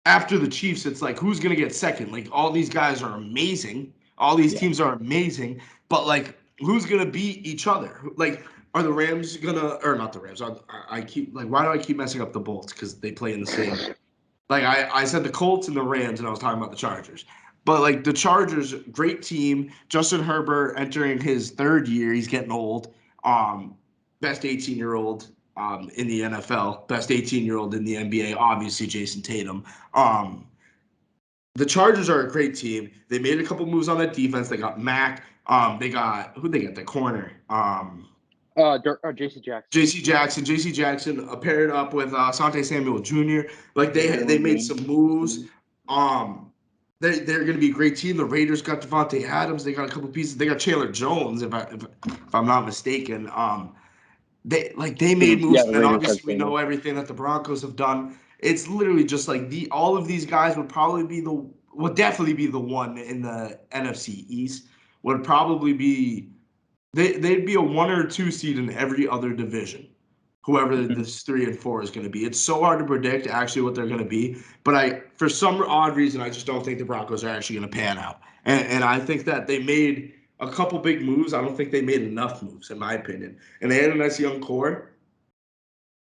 After the Chiefs, it's like, who's going to get second? Like, all these guys are amazing. All these teams are amazing. But, like, who's going to beat each other? Like, are the Rams going to – or not the Rams. I keep – like, why do I keep messing up the Bolts? Because they play in the same – like, I said the Colts and the Rams, and I was talking about the Chargers. But, like, the Chargers, great team. Justin Herbert entering his 3rd year. He's getting old. Best 18-year-old in the NFL. Best 18-year-old in the NBA. Obviously, Jason Tatum. The Chargers are a great team. They made a couple moves on that defense. They got Mack. They got – who'd they get? The corner. J.C. Jackson. J.C. Jackson paired up with Asante Samuel Jr. Like, they made some moves. They're going to be a great team. The Raiders got Davante Adams. They got a couple pieces. They got Chandler Jones, if I'm not mistaken. They made moves, and obviously we know everything that the Broncos have done. It's literally just like all of these guys would definitely be the 1 in the NFC East. Would probably be they'd be a 1 or 2 seed in every other division. Whoever this 3 and 4 is going to be. It's so hard to predict actually what they're going to be. But for some odd reason, I just don't think the Broncos are actually going to pan out. And I think that they made a couple big moves. I don't think they made enough moves, in my opinion. And they had a nice young core.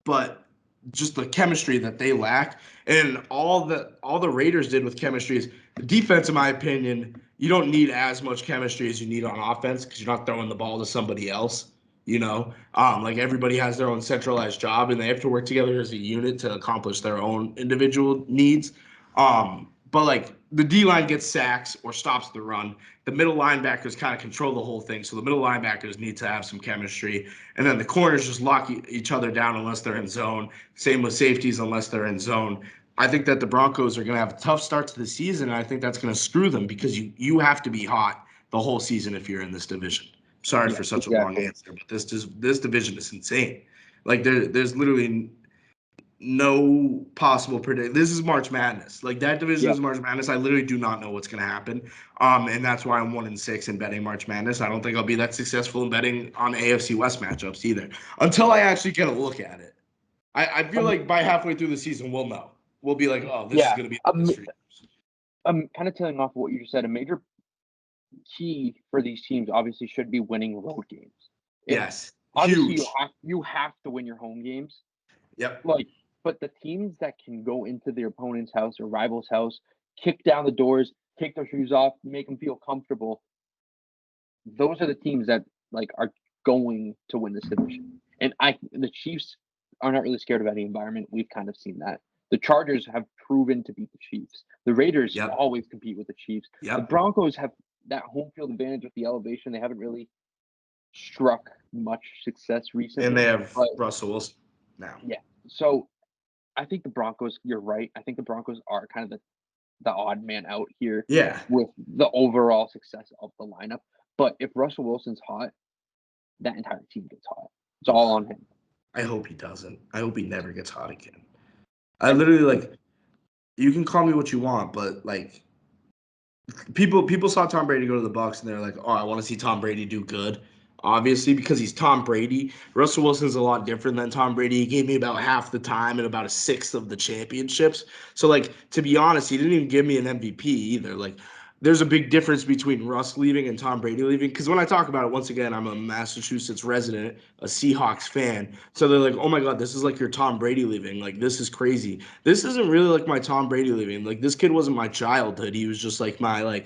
But just the chemistry that they lack. And all the Raiders did with chemistry is defense, in my opinion, you don't need as much chemistry as you need on offense because you're not throwing the ball to somebody else. You know, like everybody has their own centralized job and they have to work together as a unit to accomplish their own individual needs. But like the D-line gets sacks or stops the run. The middle linebackers kind of control the whole thing. So the middle linebackers need to have some chemistry. And then the corners just lock each other down unless they're in zone. Same with safeties unless they're in zone. I think that the Broncos are going to have a tough start to the season, and I think that's going to screw them because you have to be hot the whole season if you're in this division. Sorry for such a long answer, but this division is insane. Like there's literally no possible predict. This is March Madness. Like that division is March Madness. I literally do not know what's going to happen. And that's why I'm 1-6 in betting March Madness. I don't think I'll be that successful in betting on AFC West matchups either until I actually get a look at it. I feel like by halfway through the season, we'll know. We'll be like, oh, this is going to be the mystery. I'm kind of tailing off of what you just said. A major key for these teams obviously should be winning road games. Yes. Obviously, huge. you have to win your home games. Yep. But the teams that can go into their opponent's house or rival's house, kick down the doors, take their shoes off, make them feel comfortable, those are the teams that are going to win this division. And the Chiefs are not really scared of any environment. We've kind of seen that. The Chargers have proven to beat the Chiefs. The Raiders always compete with the Chiefs. The Broncos have that home field advantage with the elevation. They haven't really struck much success recently. And they have Russell Wilson now. Yeah. So I think the Broncos, you're right. I think the Broncos are kind of the odd man out here with the overall success of the lineup. But if Russell Wilson's hot, that entire team gets hot. It's all on him. I hope he doesn't. I hope he never gets hot again. I literally you can call me what you want, but people saw Tom Brady go to the Bucs and they're like, oh, I want to see Tom Brady do good. Obviously, because he's Tom Brady. Russell Wilson's a lot different than Tom Brady. He gave me about half the time and about a sixth of the championships. So, to be honest, he didn't even give me an MVP either. There's a big difference between Russ leaving and Tom Brady leaving. Because when I talk about it, once again, I'm a Massachusetts resident, a Seahawks fan. So they're like, oh my God, this is like your Tom Brady leaving. This is crazy. This isn't really like my Tom Brady leaving. This kid wasn't my childhood. He was just my,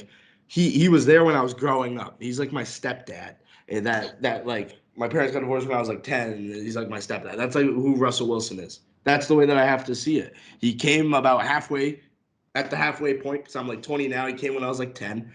he was there when I was growing up. He's like my stepdad. And that my parents got divorced when I was 10, and he's like my stepdad. That's who Russell Wilson is. That's the way that I have to see it. He came about halfway, at the halfway point, because I'm 20 now. He came when I was 10.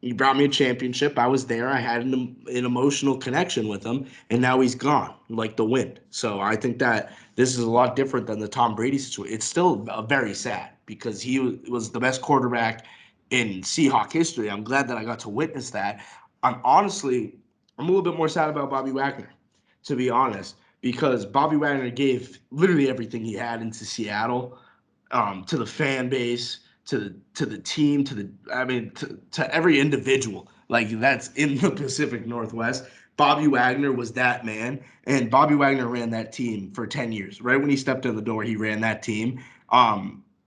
He brought me a championship. I was there. I had an emotional connection with him, and now he's gone like the wind. So I think that this is a lot different than the Tom Brady situation. It's still very sad because he was the best quarterback in Seahawk history. I'm glad that I got to witness that. I'm a little bit more sad about Bobby Wagner, to be honest, because Bobby Wagner gave literally everything he had into Seattle, to the fan base, to the team, to every individual that's in the Pacific Northwest. Bobby Wagner was that man, and Bobby Wagner ran that team for 10 years. Right when he stepped in the door, he ran that team.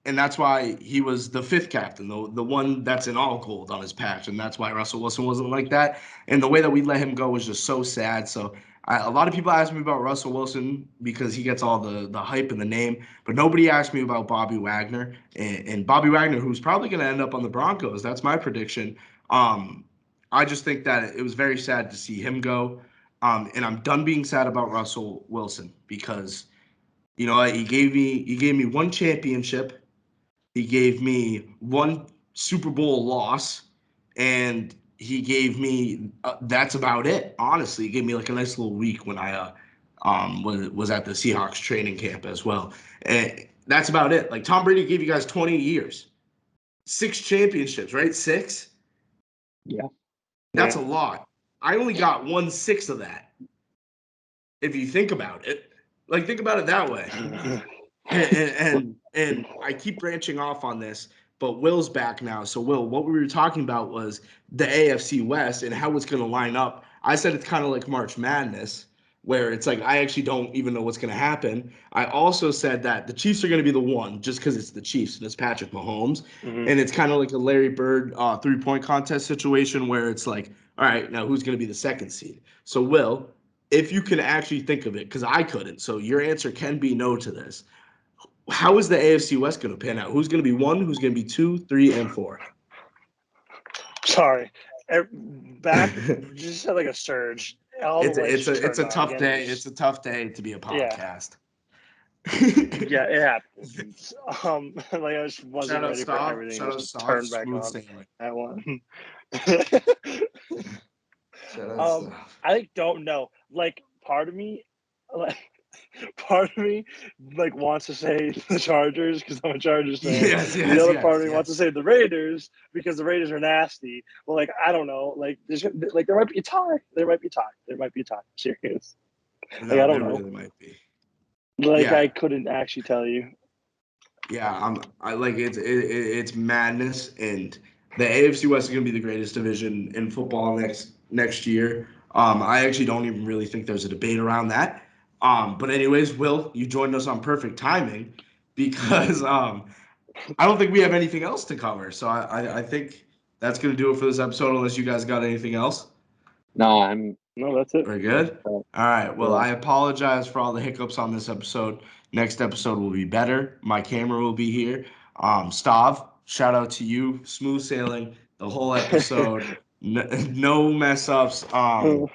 And that's why he was the fifth captain, the one that's in all gold on his patch. And that's why Russell Wilson wasn't like that. And the way that we let him go was just so sad. So a lot of people ask me about Russell Wilson because he gets all the hype and the name. But nobody asked me about Bobby Wagner. And Bobby Wagner, who's probably going to end up on the Broncos. That's my prediction. I just think that it was very sad to see him go. And I'm done being sad about Russell Wilson because, he gave me one championship. He gave me one Super Bowl loss, and he gave me that's about it. Honestly, he gave me a nice little week when I was at the Seahawks training camp as well. And that's about it. Tom Brady gave you guys 20 years, 6 championships, right? 6. Yeah, that's a lot. I only got 1/6 of that. If you think about it, think about it that way. And I keep branching off on this, but Will's back now. So Will, what we were talking about was the AFC West and how it's going to line up. I said it's kind of like March Madness, where it's I actually don't even know what's going to happen. I also said that the Chiefs are going to be the one just because it's the Chiefs and it's Patrick Mahomes. Mm-hmm. And it's kind of like a Larry Bird 3-point contest situation where it's all right, now who's going to be the second seed? So Will, if you can actually think of it, because I couldn't, so your answer can be no to this. How is the AFC West going to pan out? Who's going to be 1? Who's going to be 2, 3, and 4? Sorry, back just had a surge. It's a tough day. It's a tough day to be a podcast. Yeah, it happens. I just wasn't ready for everything. Shout out just turned back on that one. I don't know. Part of me, part of me like wants to say the Chargers because I'm a Chargers fan. Yes, the other part of me wants to say the Raiders because the Raiders are nasty. Well, like I don't know. Like there might be a tie. There might be a tie. Serious. No, like I don't know. Really might be. Like I couldn't actually tell you. Yeah, I like it's madness, and the AFC West is gonna be the greatest division in football next year. I actually don't even really think there's a debate around that. But anyways, Will, you joined us on perfect timing because I don't think we have anything else to cover. So I think that's gonna do it for this episode. Unless you guys got anything else. No, that's it. Very good. All right. Well, I apologize for all the hiccups on this episode. Next episode will be better. My camera will be here. Stav, shout out to you. Smooth sailing the whole episode. No mess ups. I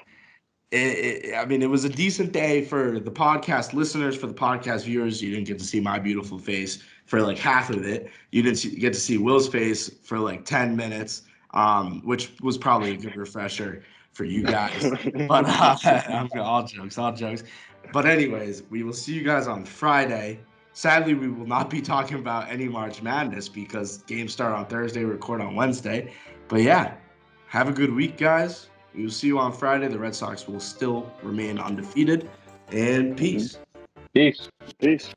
mean, it was a decent day for the podcast listeners, for the podcast viewers. You didn't get to see my beautiful face for like half of it. You didn't get to see Will's face for like 10 minutes, which was probably a good refresher for you guys. But I'm all jokes. But anyways, we will see you guys on Friday. Sadly, we will not be talking about any March Madness because games start on Thursday, record on Wednesday. But yeah, have a good week, guys. We will see you on Friday. The Red Sox will still remain undefeated. And peace. Peace. Peace.